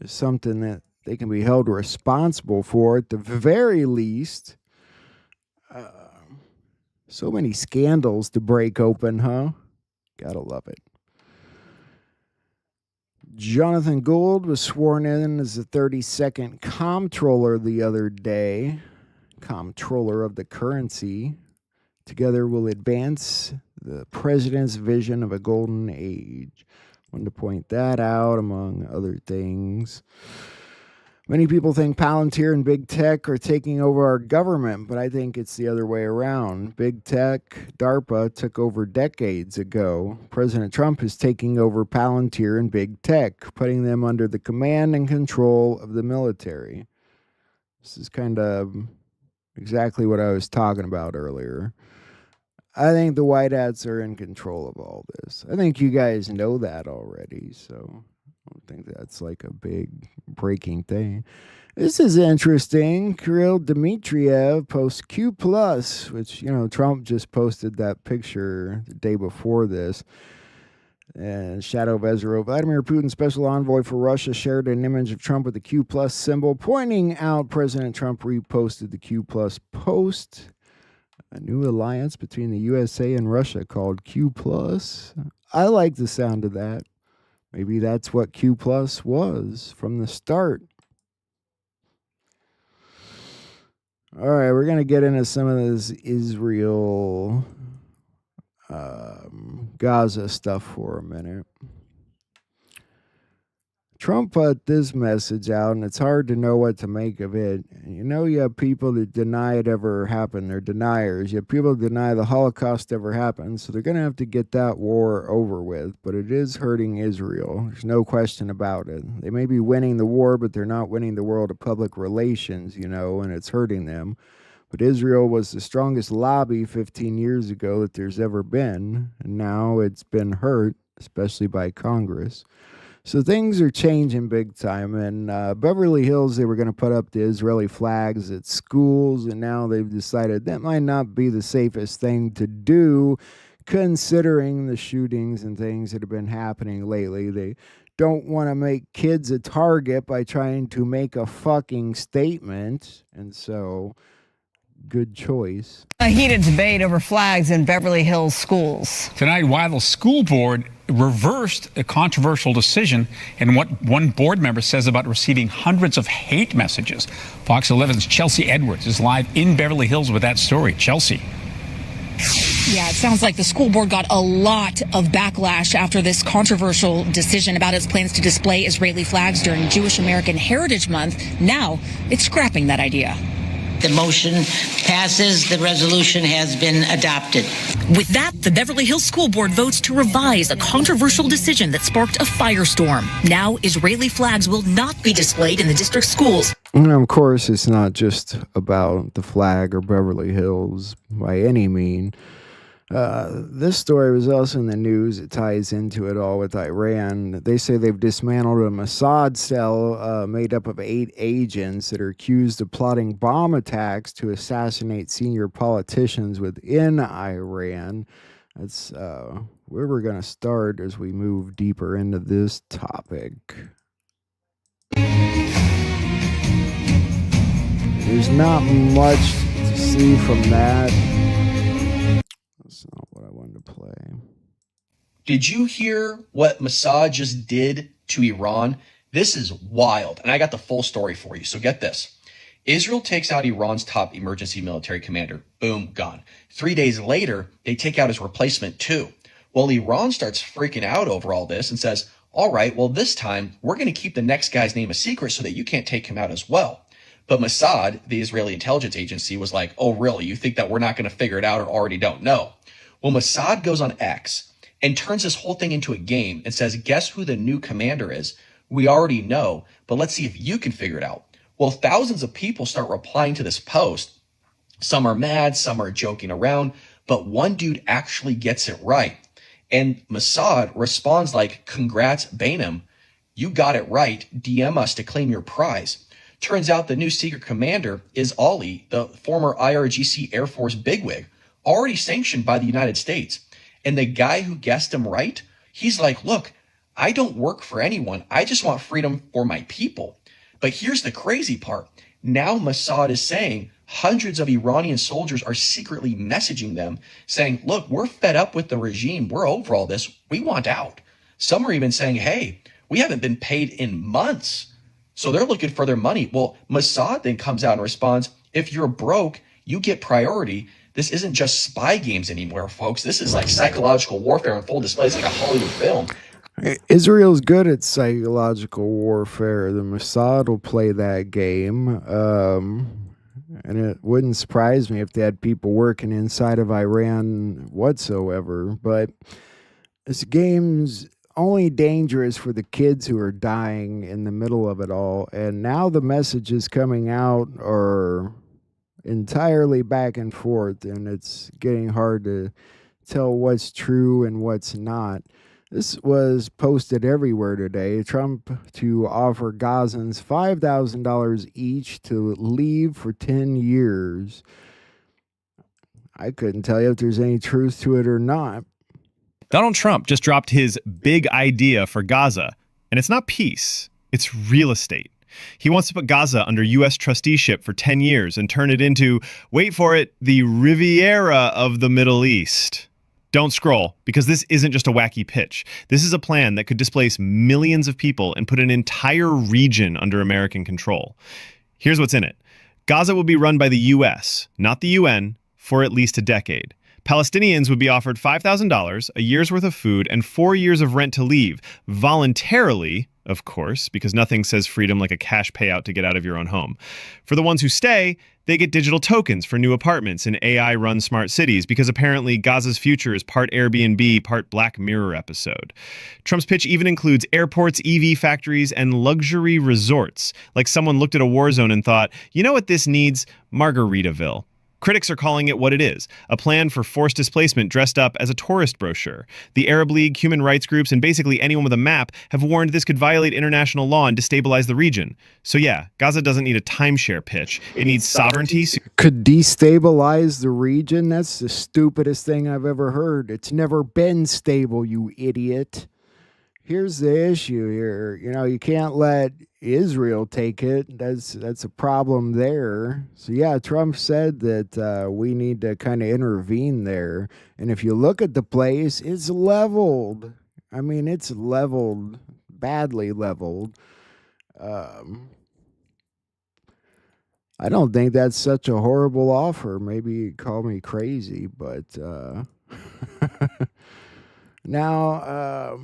is something that they can be held responsible for at the very least. So many scandals to break open, huh? Gotta love it. Jonathan Gould was sworn in as the 32nd comptroller the other day. Comptroller of the currency. Together we'll advance the president's vision of a golden age. Wanted to point that out, among other things. Many people think Palantir and big tech are taking over our government, but I think it's the other way around. Big tech, DARPA, took over decades ago. President Trump is taking over Palantir and big tech, putting them under the command and control of the military. This is kind of exactly what I was talking about earlier. I think the White Hats are in control of all this. I think you guys know that already, so I don't think that's like a big breaking thing. This is interesting. Kirill Dmitriev posts Q+, which, Trump just posted that picture the day before this. And Shadow of Ezra, Vladimir Putin's special envoy for Russia, shared an image of Trump with the Q+ symbol, pointing out President Trump reposted the Q+ post. A new alliance between the USA and Russia called Q+. I like the sound of that. Maybe that's what Q+ was from the start. All right, we're going to get into some of this Israel Gaza stuff for a minute. Trump put this message out, and it's hard to know what to make of it. You have people that deny it ever happened. They're deniers. You have people that deny the Holocaust ever happened, so they're going to have to get that war over with. But it is hurting Israel. There's no question about it. They may be winning the war, but they're not winning the world of public relations, and it's hurting them. But Israel was the strongest lobby 15 years ago that there's ever been, and now it's been hurt, especially by Congress. So things are changing big time. And Beverly Hills, they were going to put up the Israeli flags at schools, and now they've decided that might not be the safest thing to do, considering the shootings and things that have been happening lately. They don't want to make kids a target by trying to make a fucking statement, and so good choice. A heated debate over flags in Beverly Hills schools. Tonight, while the school board reversed a controversial decision in what one board member says about receiving hundreds of hate messages. Fox 11's Chelsea Edwards is live in Beverly Hills with that story. Chelsea. Yeah, it sounds like the school board got a lot of backlash after this controversial decision about its plans to display Israeli flags during Jewish American Heritage Month. Now it's scrapping that idea. The motion passes. The resolution has been adopted. With that, the Beverly Hills School Board votes to revise a controversial decision that sparked a firestorm. Now, Israeli flags will not be displayed in the district schools. And of course, it's not just about the flag or Beverly Hills by any mean. This story was also in the news. It ties into it all with Iran. They say they've dismantled a Mossad cell made up of 8 agents that are accused of plotting bomb attacks to assassinate senior politicians within Iran. That's where we're going to start as we move deeper into this topic. There's not much to see from that. That's not what I wanted to play. Did you hear what Mossad just did to Iran? This is wild. And I got the full story for you. So get this. Israel takes out Iran's top emergency military commander. Boom, gone. 3 days later, they take out his replacement too. Well, Iran starts freaking out over all this and says, all right, well, this time we're going to keep the next guy's name a secret so that you can't take him out as well. But Mossad, the Israeli intelligence agency, was like, oh, really? You think that we're not going to figure it out or already don't know? Well, Mossad goes on X and turns this whole thing into a game and says, guess who the new commander is? We already know, but let's see if you can figure it out. Well, thousands of people start replying to this post. Some are mad, some are joking around, but one dude actually gets it right. And Mossad responds like, congrats, Bainam. You got it right. DM us to claim your prize. Turns out the new secret commander is Ali, the former IRGC Air Force bigwig, already sanctioned by the United States. And the guy who guessed him right, he's like, look, I don't work for anyone. I just want freedom for my people. But here's the crazy part. Now Mossad is saying hundreds of Iranian soldiers are secretly messaging them saying, look, we're fed up with the regime. We're over all this. We want out. Some are even saying, hey, we haven't been paid in months. So they're looking for their money. Well, Mossad then comes out and responds, if you're broke, you get priority. This isn't just spy games anymore, folks. This is like psychological warfare on full display. It's like a Hollywood film. Israel's good at psychological warfare. The Mossad will play that game. And it wouldn't surprise me if they had people working inside of Iran whatsoever. But this game's only dangerous for the kids who are dying in the middle of it all. And now the messages coming out are entirely back and forth, and it's getting hard to tell what's true and what's not. This was posted everywhere today. Trump to offer Gazans $5,000 each to leave for 10 years. I couldn't tell you if there's any truth to it or not. Donald Trump just dropped his big idea for Gaza, and it's not peace, it's real estate. He wants to put Gaza under U.S. trusteeship for 10 years and turn it into, wait for it, the Riviera of the Middle East. Don't scroll, because this isn't just a wacky pitch. This is a plan that could displace millions of people and put an entire region under American control. Here's what's in it. Gaza will be run by the U.S., not the UN, for at least a decade. Palestinians would be offered $5,000, a year's worth of food, and 4 years of rent to leave, voluntarily, of course, because nothing says freedom like a cash payout to get out of your own home. For the ones who stay, they get digital tokens for new apartments in AI-run smart cities, because apparently Gaza's future is part Airbnb, part Black Mirror episode. Trump's pitch even includes airports, EV factories, and luxury resorts. Like someone looked at a war zone and thought, you know what this needs? Margaritaville. Critics are calling it what it is, a plan for forced displacement dressed up as a tourist brochure. The Arab League, human rights groups, and basically anyone with a map have warned this could violate international law and destabilize the region. So yeah, Gaza doesn't need a timeshare pitch. It needs sovereignty. Could destabilize the region? That's the stupidest thing I've ever heard. It's never been stable, you idiot. Here's the issue here. You know, you can't let Israel take it. That's a problem there. So yeah, Trump said that we need to kind of intervene there. And if you look at the place, it's leveled. I mean, it's leveled, badly leveled. I don't think that's such a horrible offer. Maybe you'd call me crazy, but now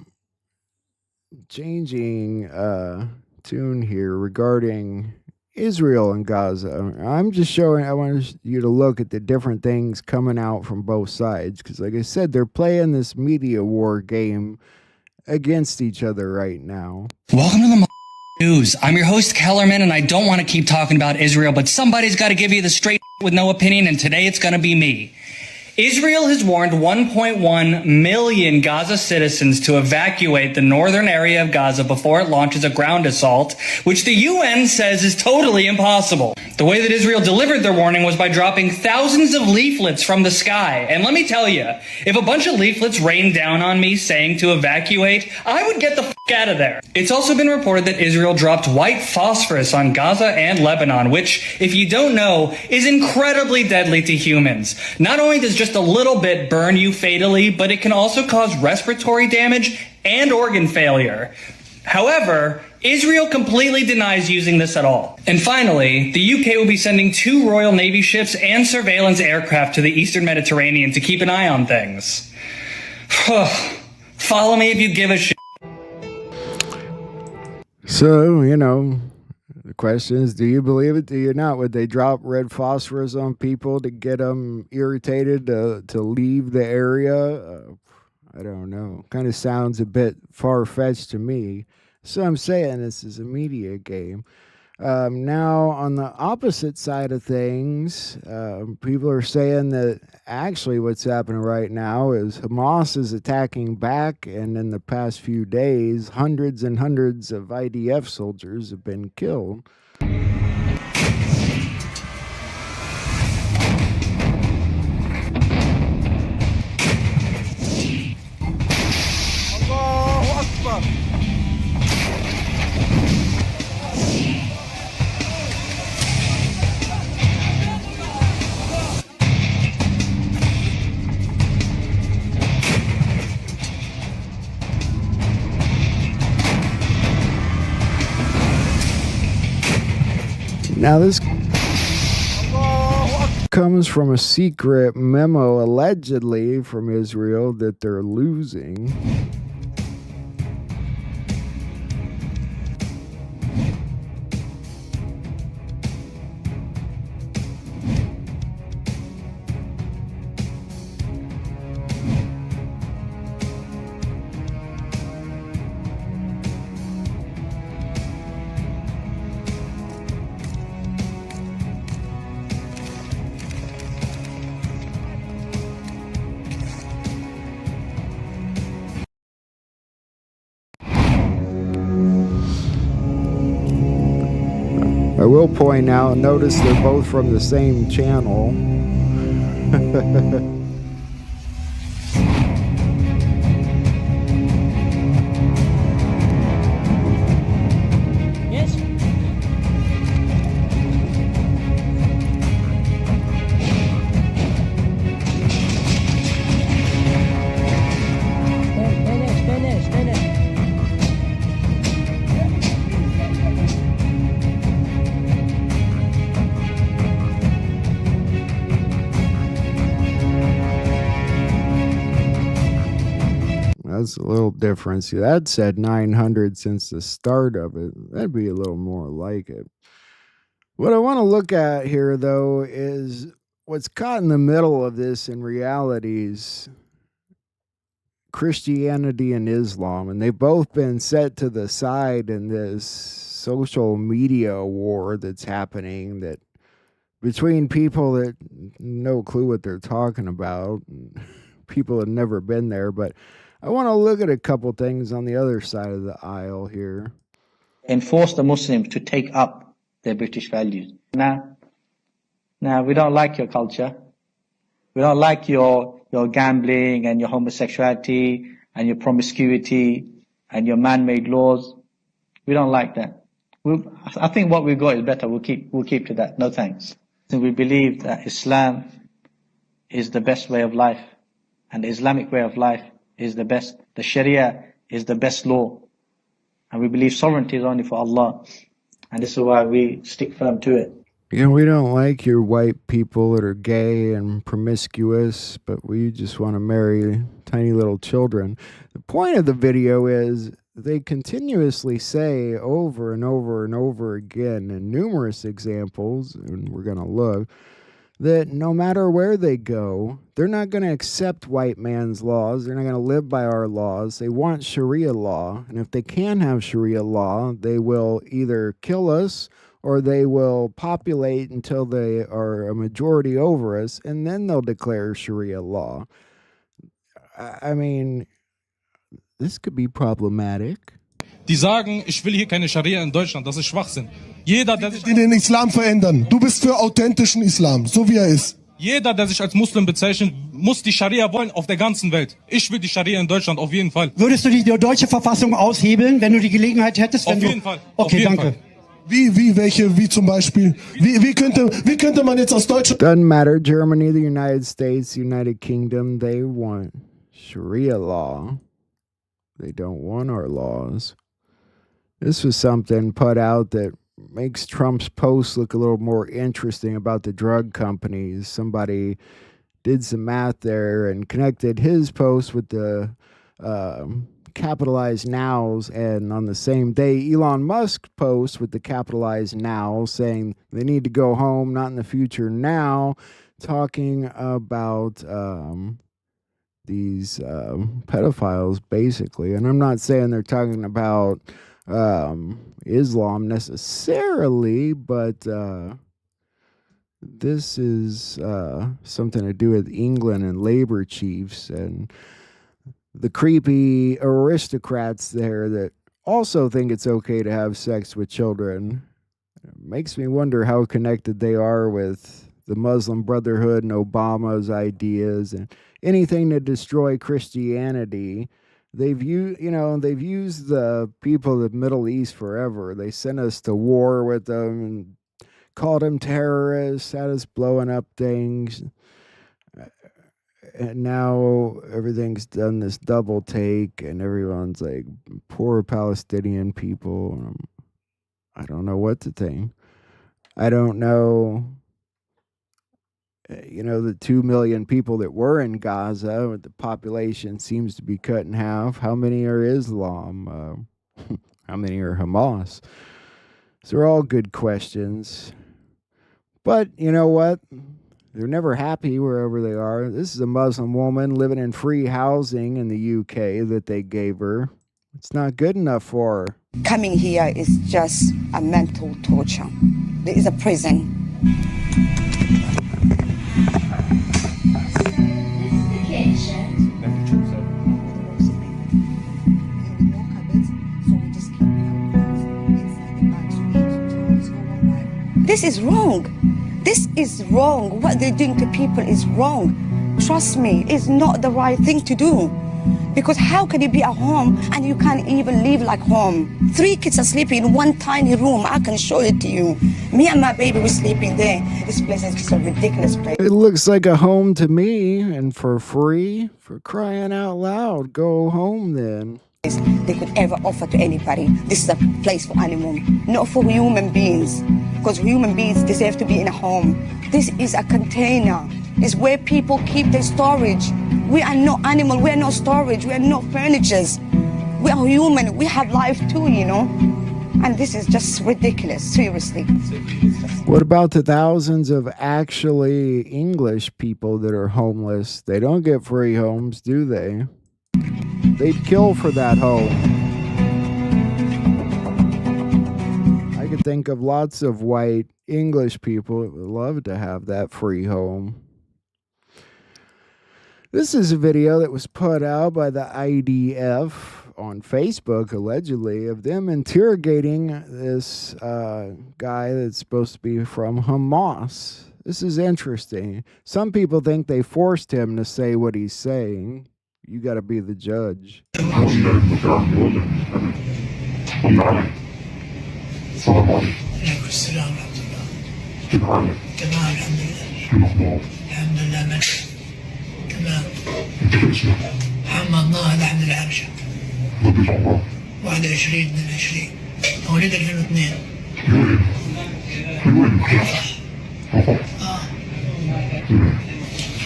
changing tune here regarding Israel and Gaza. I'm just showing, I want you to look at the different things coming out from both sides, because like I said, they're playing this media war game against each other right now. Welcome to the news. I'm your host, Kellerman, and I don't want to keep talking about Israel, but somebody's got to give you the straight with no opinion, and today it's going to be me. Israel has warned 1.1 million Gaza citizens to evacuate the northern area of Gaza before it launches a ground assault, which the UN says is totally impossible. The way that Israel delivered their warning was by dropping thousands of leaflets from the sky. And let me tell you, if a bunch of leaflets rained down on me saying to evacuate, I would get the f*** out of there. It's also been reported that Israel dropped white phosphorus on Gaza and Lebanon, which, if you don't know, is incredibly deadly to humans. Not only does just a little bit burn you fatally, but it can also cause respiratory damage and organ failure. However, Israel completely denies using this at all. And finally, the UK will be sending 2 Royal Navy ships and surveillance aircraft to the Eastern Mediterranean to keep an eye on things. Follow me if you give a shit. So, you know, the question is, do you believe it? Do you not? Would they drop red phosphorus on people to get them irritated to leave the area? I don't know. Kind of sounds a bit far-fetched to me. So I'm saying this is a media game. Now, on the opposite side of things, people are saying that actually what's happening right now is Hamas is attacking back, and in the past few days, hundreds and hundreds of IDF soldiers have been killed. Allahu Akbar. Now this comes from a secret memo, allegedly from Israel, that they're losing. I will point out, notice they're both from the same channel. Yes. Finish. That's a little different. See, that said 900 since the start of it. That'd be a little more like it. What I want to look at here, though, is what's caught in the middle of this in reality is Christianity and Islam, and they've both been set to the side in this social media war that's happening, that between people that no clue what they're talking about, people have never been there. But I want to look at a couple things on the other side of the aisle here. And force the Muslims to take up their British values. Now, we don't like your culture. We don't like your gambling and your homosexuality and your promiscuity and your man-made laws. We don't like that. I think what we've got is better. We'll keep to that. No thanks. So we believe that Islam is the best way of life, and the Islamic way of life is the best. The Sharia is the best law. And we believe sovereignty is only for Allah. And this is why we stick firm to it. You know, we don't like your white people that are gay and promiscuous, but we just want to marry tiny little children. The point of the video is they continuously say over and over and over again in numerous examples, and we're going to look, that no matter where they go, they're not going to accept white man's laws. They're not going to live by our laws. They want Sharia law. And if they can have Sharia law, they will either kill us or they will populate until they are a majority over us, and then they'll declare Sharia law. I mean, this could be problematic. Die sagen, ich will hier keine Scharia in Deutschland, das ist Schwachsinn. Jeder, der sich den Islam verändern. Du bist für authentischen Islam, so wie er ist. Jeder, der sich als Muslim bezeichnet, muss die Scharia wollen auf der ganzen Welt. Ich will die Scharia in Deutschland auf jeden Fall. Würdest du die deutsche Verfassung aushebeln, wenn du die Gelegenheit hättest? Auf jeden Fall. Okay, danke. Wie zum Beispiel? Wie könnte man jetzt aus Deutschland... Doesn't matter, Germany, the United States, the United Kingdom, they want Sharia law. They don't want our laws. This was something put out that makes Trump's post look a little more interesting about the drug companies. Somebody did some math there and connected his post with the capitalized nows, and on the same day Elon Musk posts with the capitalized now, saying they need to go home, not in the future now, talking about these pedophiles basically. And I'm not saying they're talking about Islam necessarily, but this is something to do with England and labor chiefs and the creepy aristocrats there that also think it's okay to have sex with children. It makes me wonder how connected they are with the Muslim Brotherhood and Obama's ideas and anything to destroy Christianity. They've used the people of the Middle East forever. They sent us to war with them and called them terrorists, had us blowing up things. And now everything's done this double take, and everyone's like, poor Palestinian people. I don't know what to think. I don't know You know, the 2 million people that were in Gaza, the population seems to be cut in half. How many are Islam? How many are Hamas? So they're all good questions. But you know what? They're never happy wherever they are. This is a Muslim woman living in free housing in the UK that they gave her. It's not good enough for her. Coming here is just a mental torture. There is a prison. This is wrong. This is wrong. What they're doing to people is wrong. Trust me, it's not the right thing to do. Because how can you be at home and you can't even live like home? 3 kids are sleeping in one tiny room. I can show it to you. Me and my baby were sleeping there. This place is just a ridiculous place. It looks like a home to me, and for free, for crying out loud. Go home then. They could ever offer to anybody. This is a place for animals, not for human beings. Because human beings deserve to be in a home. This is a container. It's where people keep their storage. We are not animal. We are not storage. We are not furnitures. We are human. We have life too, you know. And this is just ridiculous, seriously. What about the thousands of actually English people that are homeless? They don't get free homes, do they? They'd kill for that home. I could think of lots of white English people that would love to have that free home. This is a video that was put out by the IDF on Facebook, allegedly, of them interrogating this guy that's supposed to be from Hamas. This is interesting. Some people think they forced him to say what he's saying. You got to be the judge. محمد ناهض احمد العرشه 21/20 مواليد 2002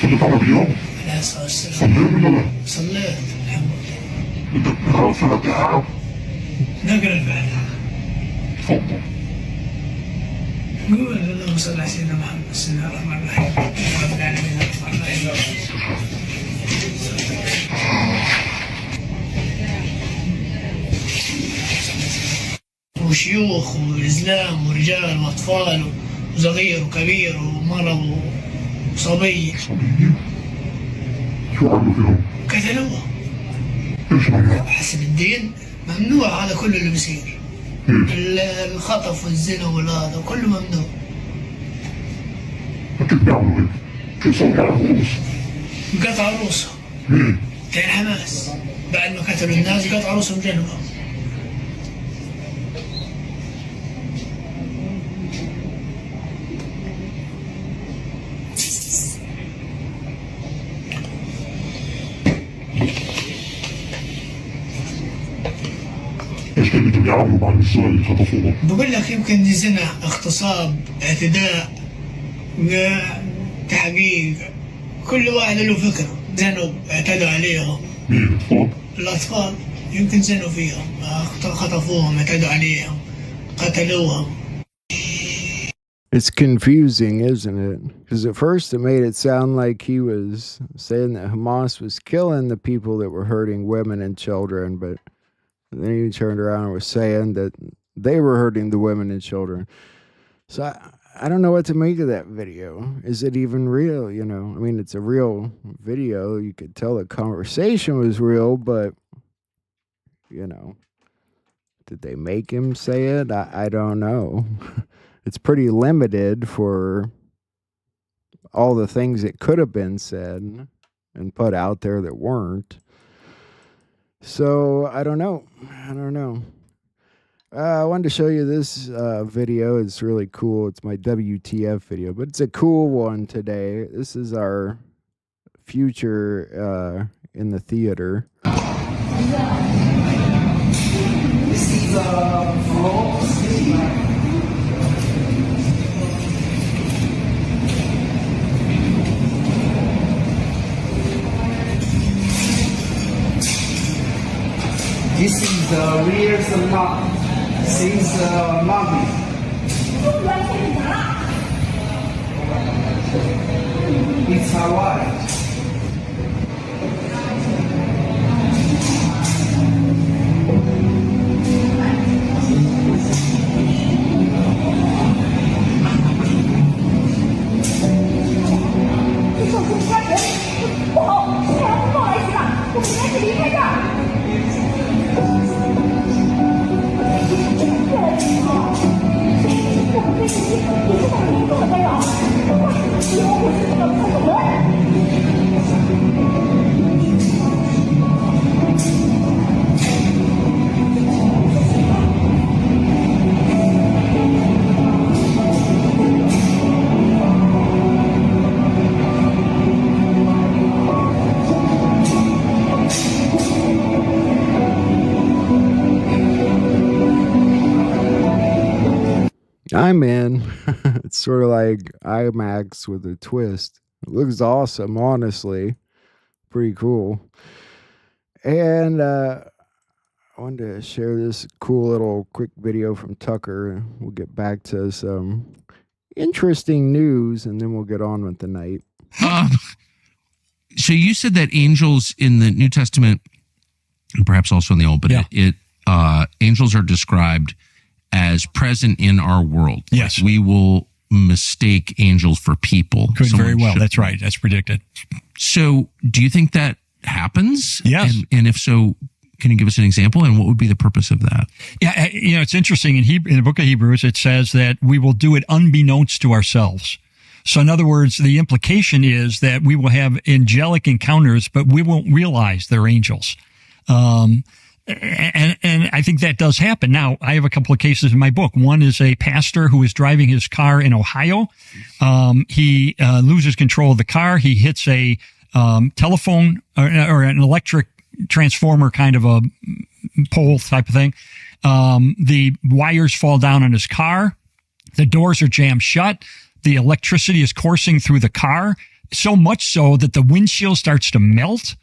صليت على اليوم صليت الحمد لله خلاص انا تعب نقرا بعدها تفضل قول اللهم صل على سيدنا محمد بسم الله الرحمن الرحيم رب العالمين الرحمن الرحيم وشيوخ وإسلام ورجال وأطفال وصغير وكبير ومرض وصبي شو عملوا فيهم؟ قتلوه ايش ممنوع؟ حسب الدين ممنوع هذا كله اللي بيصير الخطف والزنا والهذا كله ممنوع كيف بيعملوا هيك؟ كيف صنعوا رؤوس؟ قطع رؤوسهم كان حماس بعد ما قتلوا الناس قطع رؤوسهم جنبهم ايش كانوا بدهم يعملوا مع النسوان اللي خطفوهم؟ بقول لك يمكن دي زنا اغتصاب اعتداء تحقيق كل واحد له فكره زنوا اعتدوا عليهم مين الاطفال؟ الاطفال يمكن زنوا فيهم خطفوهم اعتدوا عليهم قتلوهم. It's confusing, isn't it? Because at first it made it sound like he was saying that Hamas was killing the people that were hurting women and children, but then he turned around and was saying that they were hurting the women and children. So I don't know what to make of that video. Is it even real? You know, I mean, it's a real video. You could tell the conversation was real, but, you know, did they make him say it? I don't know. It's pretty limited for all the things that could have been said and put out there that weren't. So I don't know. I wanted to show you this video. It's really cool. It's my WTF video, but it's a cool one today. This is our future in the theater. This is the real salon since Monday. It's Hawaii. I'm in. It's sort of like IMAX with a twist. It looks awesome, honestly. Pretty cool. And I wanted to share this cool little quick video from Tucker. We'll get back to some interesting news, and then we'll get on with the night. So you said that angels in the New Testament, and perhaps also in the Old, but angels are described as present in our world. Yes. Like we will mistake angels for people. Could very well. That's right. That's predicted. So do you think that happens? Yes. And if so, can you give us an example? And what would be the purpose of that? Yeah, it's interesting. In the book of Hebrews, it says that we will do it unbeknownst to ourselves. So in other words, the implication is that we will have angelic encounters, but we won't realize they're angels. And I think that does happen. Now, I have a couple of cases in my book. One is a pastor who is driving his car in Ohio. He loses control of the car. He hits a telephone or an electric transformer kind of a pole type of thing. The wires fall down on his car. The doors are jammed shut. The electricity is coursing through the car, so much so that the windshield starts to melt,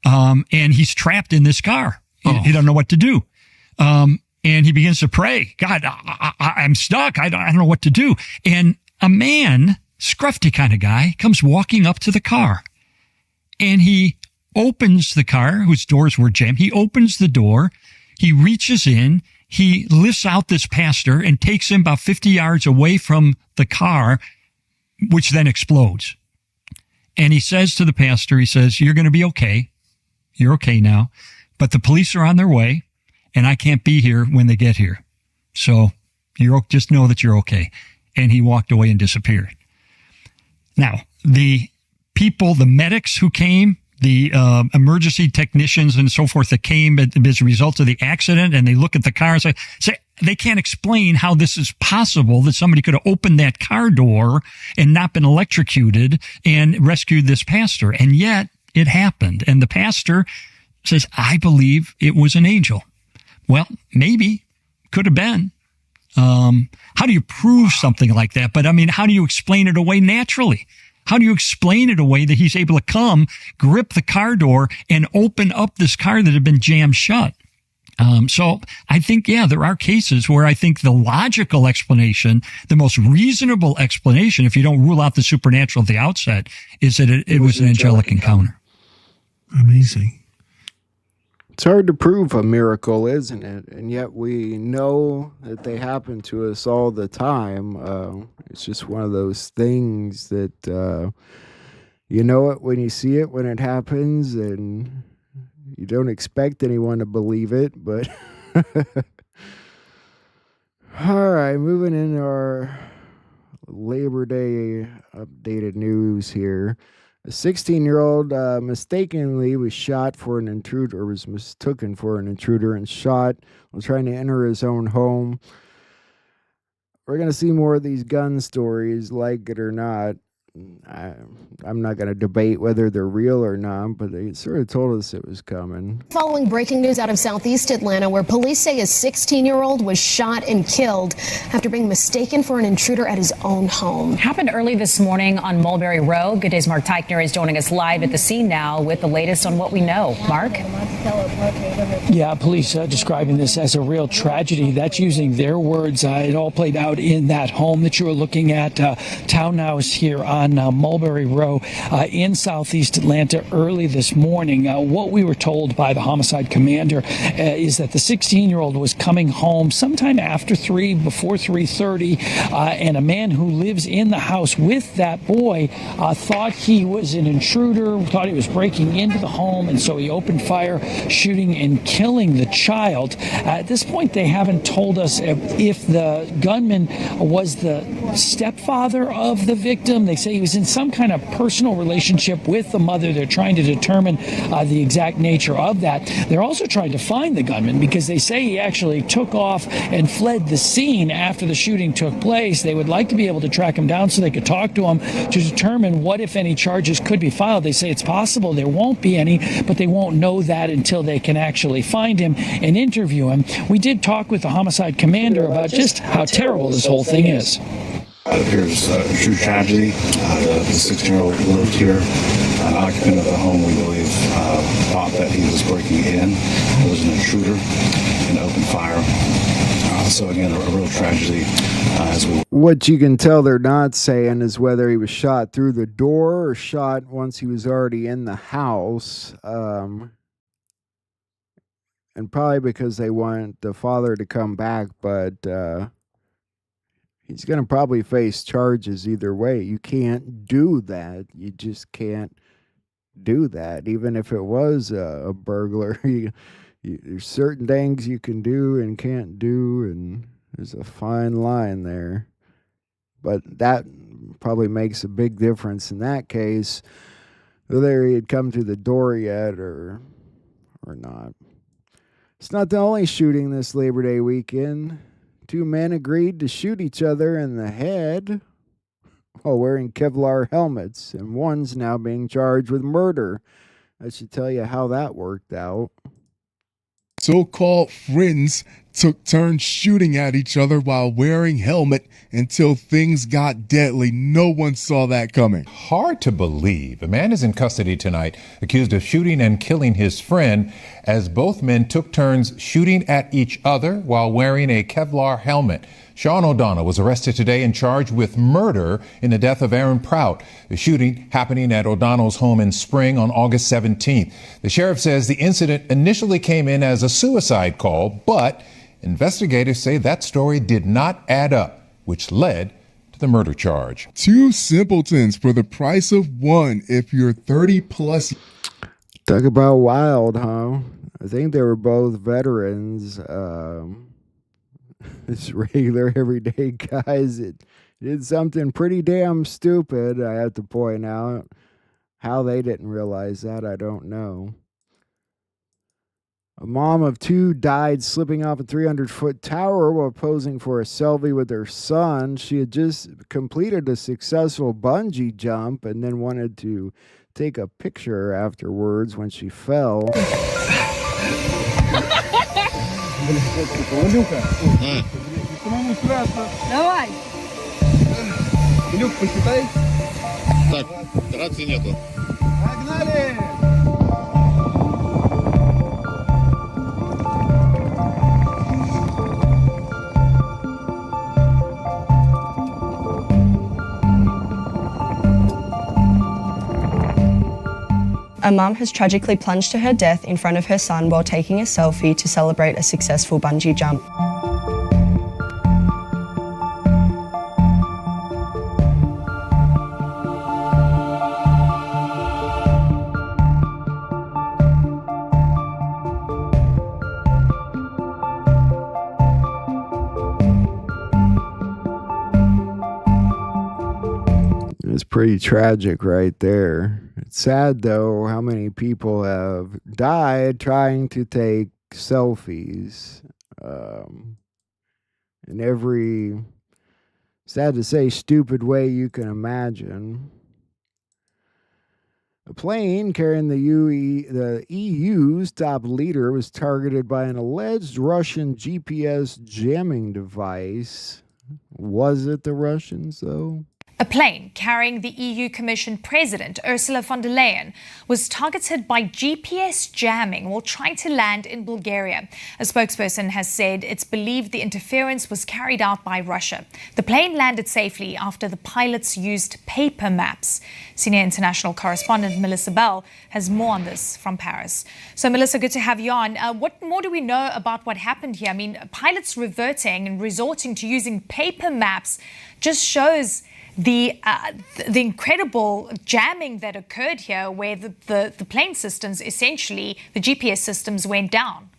and he's trapped in this car. He doesn't know what to do. And he begins to pray, God, I'm stuck. I don't know what to do. And a man, scruffy kind of guy, comes walking up to the car. And he opens the car, whose doors were jammed. He opens the door. He reaches in. He lifts out this pastor and takes him about 50 yards away from the car, which then explodes. And he says to the pastor, he says, you're going to be okay. You're okay now. But the police are on their way, and I can't be here when they get here. So just know that you're okay. And he walked away and disappeared. Now, the people, the medics who came, the emergency technicians and so forth that came as a result of the accident, and they look at the car and say they can't explain how this is possible that somebody could have opened that car door and not been electrocuted and rescued this pastor. And yet it happened. And the pastor says, I believe it was an angel. Well, maybe, could have been. How do you prove something like that? But I mean, how do you explain it away naturally? How do you explain it away that he's able to come, grip the car door, and open up this car that had been jammed shut? So I think, there are cases where I think the logical explanation, the most reasonable explanation, if you don't rule out the supernatural at the outset, is that it was an angelic encounter. Amazing. It's hard to prove a miracle, isn't it? And yet we know that they happen to us all the time. It's just one of those things that you know it when you see it, when it happens, and you don't expect anyone to believe it, but all right, moving into our Labor Day updated news here. A 16-year-old mistakenly was shot for an intruder, or was mistaken for an intruder and shot while trying to enter his own home. We're going to see more of these gun stories, like it or not. I'm not going to debate whether they're real or not, but they sort of told us it was coming. Following breaking news out of southeast Atlanta, where police say a 16-year-old was shot and killed after being mistaken for an intruder at his own home. Happened early this morning on Mulberry Road. Good Day's Mark Teichner is joining us live at the scene now with the latest on what we know. Mark? Yeah, police describing this as a real tragedy. That's using their words. It all played out in that home that you were looking at, townhouse here on Mulberry Row in southeast Atlanta early this morning. What we were told by the homicide commander is that the 16-year-old was coming home sometime after 3, before 3:30, and a man who lives in the house with that boy thought he was an intruder, thought he was breaking into the home, and so he opened fire, shooting and killing the child. At this point, they haven't told us if the gunman was the stepfather of the victim. They say he was in some kind of personal relationship with the mother. They're trying to determine the exact nature of that. They're also trying to find the gunman because they say he actually took off and fled the scene after the shooting took place. They would like to be able to track him down so they could talk to him to determine what, if any, charges could be filed. They say it's possible there won't be any, but they won't know that until they can actually find him and interview him. We did talk with the homicide commander about just how terrible this whole thing is. It appears a true tragedy. The 16-year-old lived here, an occupant of the home, we believe, thought that he was breaking in. It was an intruder and opened fire. So again, a real tragedy. What you can tell they're not saying is whether he was shot through the door or shot once he was already in the house. And probably because they want the father to come back, but he's going to probably face charges either way. You can't do that. You just can't do that. Even if it was a burglar, there's certain things you can do and can't do, and there's a fine line there. But that probably makes a big difference in that case, whether he had come through the door yet or not. It's not the only shooting this Labor Day weekend. 2 men agreed to shoot each other in the head while wearing Kevlar helmets, and one's now being charged with murder. I should tell you how that worked out. So-called friends took turns shooting at each other while wearing helmet until things got deadly. No one saw that coming. Hard to believe. A man is in custody tonight, accused of shooting and killing his friend, as both men took turns shooting at each other while wearing a Kevlar helmet. Sean O'Donnell was arrested today and charged with murder in the death of Aaron Prout, the shooting happening at O'Donnell's home in Spring on August 17th. The sheriff says the incident initially came in as a suicide call, but investigators say that story did not add up, which led to the murder charge. 2 simpletons for the price of one if you're 30 plus. Talk about wild, huh? I think they were both veterans. It's regular, everyday guys. It did something pretty damn stupid, I have to point out. How they didn't realize that, I don't know. A mom of 2 died slipping off a 300-foot tower while posing for a selfie with her son. She had just completed a successful bungee jump and then wanted to take a picture afterwards when she fell. Давай. Илюх, посчитай. Так, рации нету. Погнали! A mum has tragically plunged to her death in front of her son while taking a selfie to celebrate a successful bungee jump. It's pretty tragic right there. It's sad, though, how many people have died trying to take selfies. In every, sad to say, stupid way you can imagine. A plane carrying the EU's top leader was targeted by an alleged Russian GPS jamming device. Was it the Russians, though? A plane carrying the EU Commission President Ursula von der Leyen was targeted by GPS jamming while trying to land in Bulgaria. A spokesperson has said it's believed the interference was carried out by Russia. The plane landed safely after the pilots used paper maps. Senior international correspondent Melissa Bell has more on this from Paris. So, Melissa, good to have you on. What more do we know about what happened here? I mean, pilots reverting and resorting to using paper maps just shows the incredible jamming that occurred here, where the plane systems, essentially the GPS systems, went down.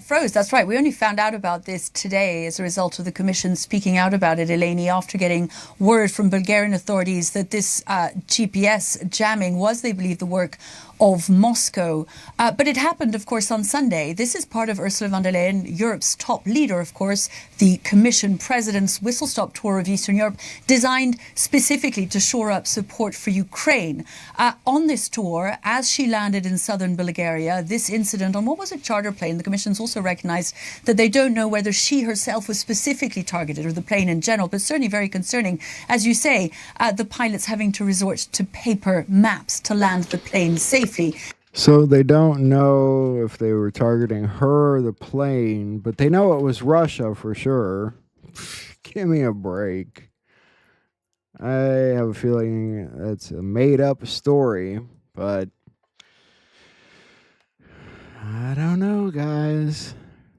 Froze, that's right. We only found out about this today as a result of the Commission speaking out about it, Eleni, after getting word from Bulgarian authorities that this GPS jamming was, they believe, the work of Moscow. But it happened, of course, on Sunday. This is part of Ursula von der Leyen, Europe's top leader, of course, the Commission President's whistle-stop tour of Eastern Europe, designed specifically to shore up support for Ukraine. On this tour, as she landed in southern Bulgaria, this incident on what was a charter plane, the Commission's also recognized that they don't know whether she herself was specifically targeted or the plane in general, but certainly very concerning. As you say, the pilots having to resort to paper maps to land the plane safely. So they don't know if they were targeting her or the plane, but they know it was Russia for sure. Give me a break. I have a feeling that's a made-up story, but I don't know, guys.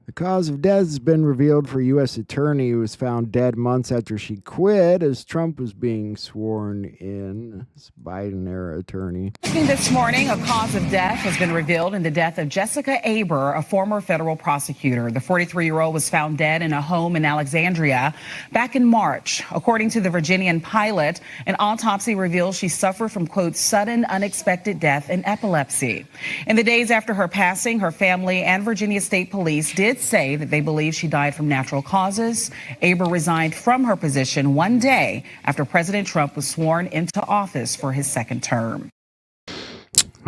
The cause of death has been revealed for a U.S. attorney who was found dead months after she quit as Trump was being sworn in. This Biden-era attorney. This morning, a cause of death has been revealed in the death of Jessica Aber, a former federal prosecutor. The 43-year-old was found dead in a home in Alexandria back in March. According to the Virginian Pilot, an autopsy reveals she suffered from, quote, sudden unexpected death and epilepsy. In the days after her passing, her family and Virginia State Police did say that they believe she died from natural causes. Aber resigned from her position one day after President Trump was sworn into office for his second term.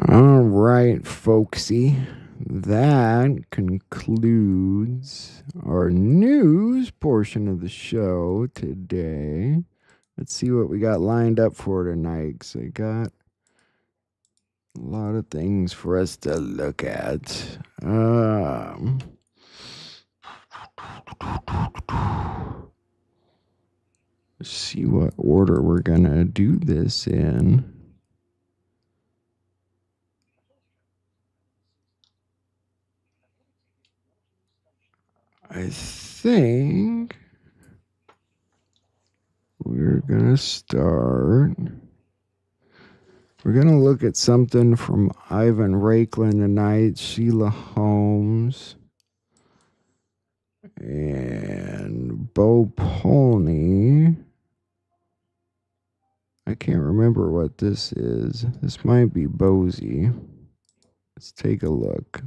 All right, folksy. That concludes our news portion of the show today. Let's see what we got lined up for tonight. So I got a lot of things for us to look at. Let's see what order we're gonna do this in. I think we're gonna start. We're gonna look at something from Ivan Raiklin tonight, Sheila Holmes, and Bo Polney. I can't remember what this is. This might be Bozy. Let's take a look.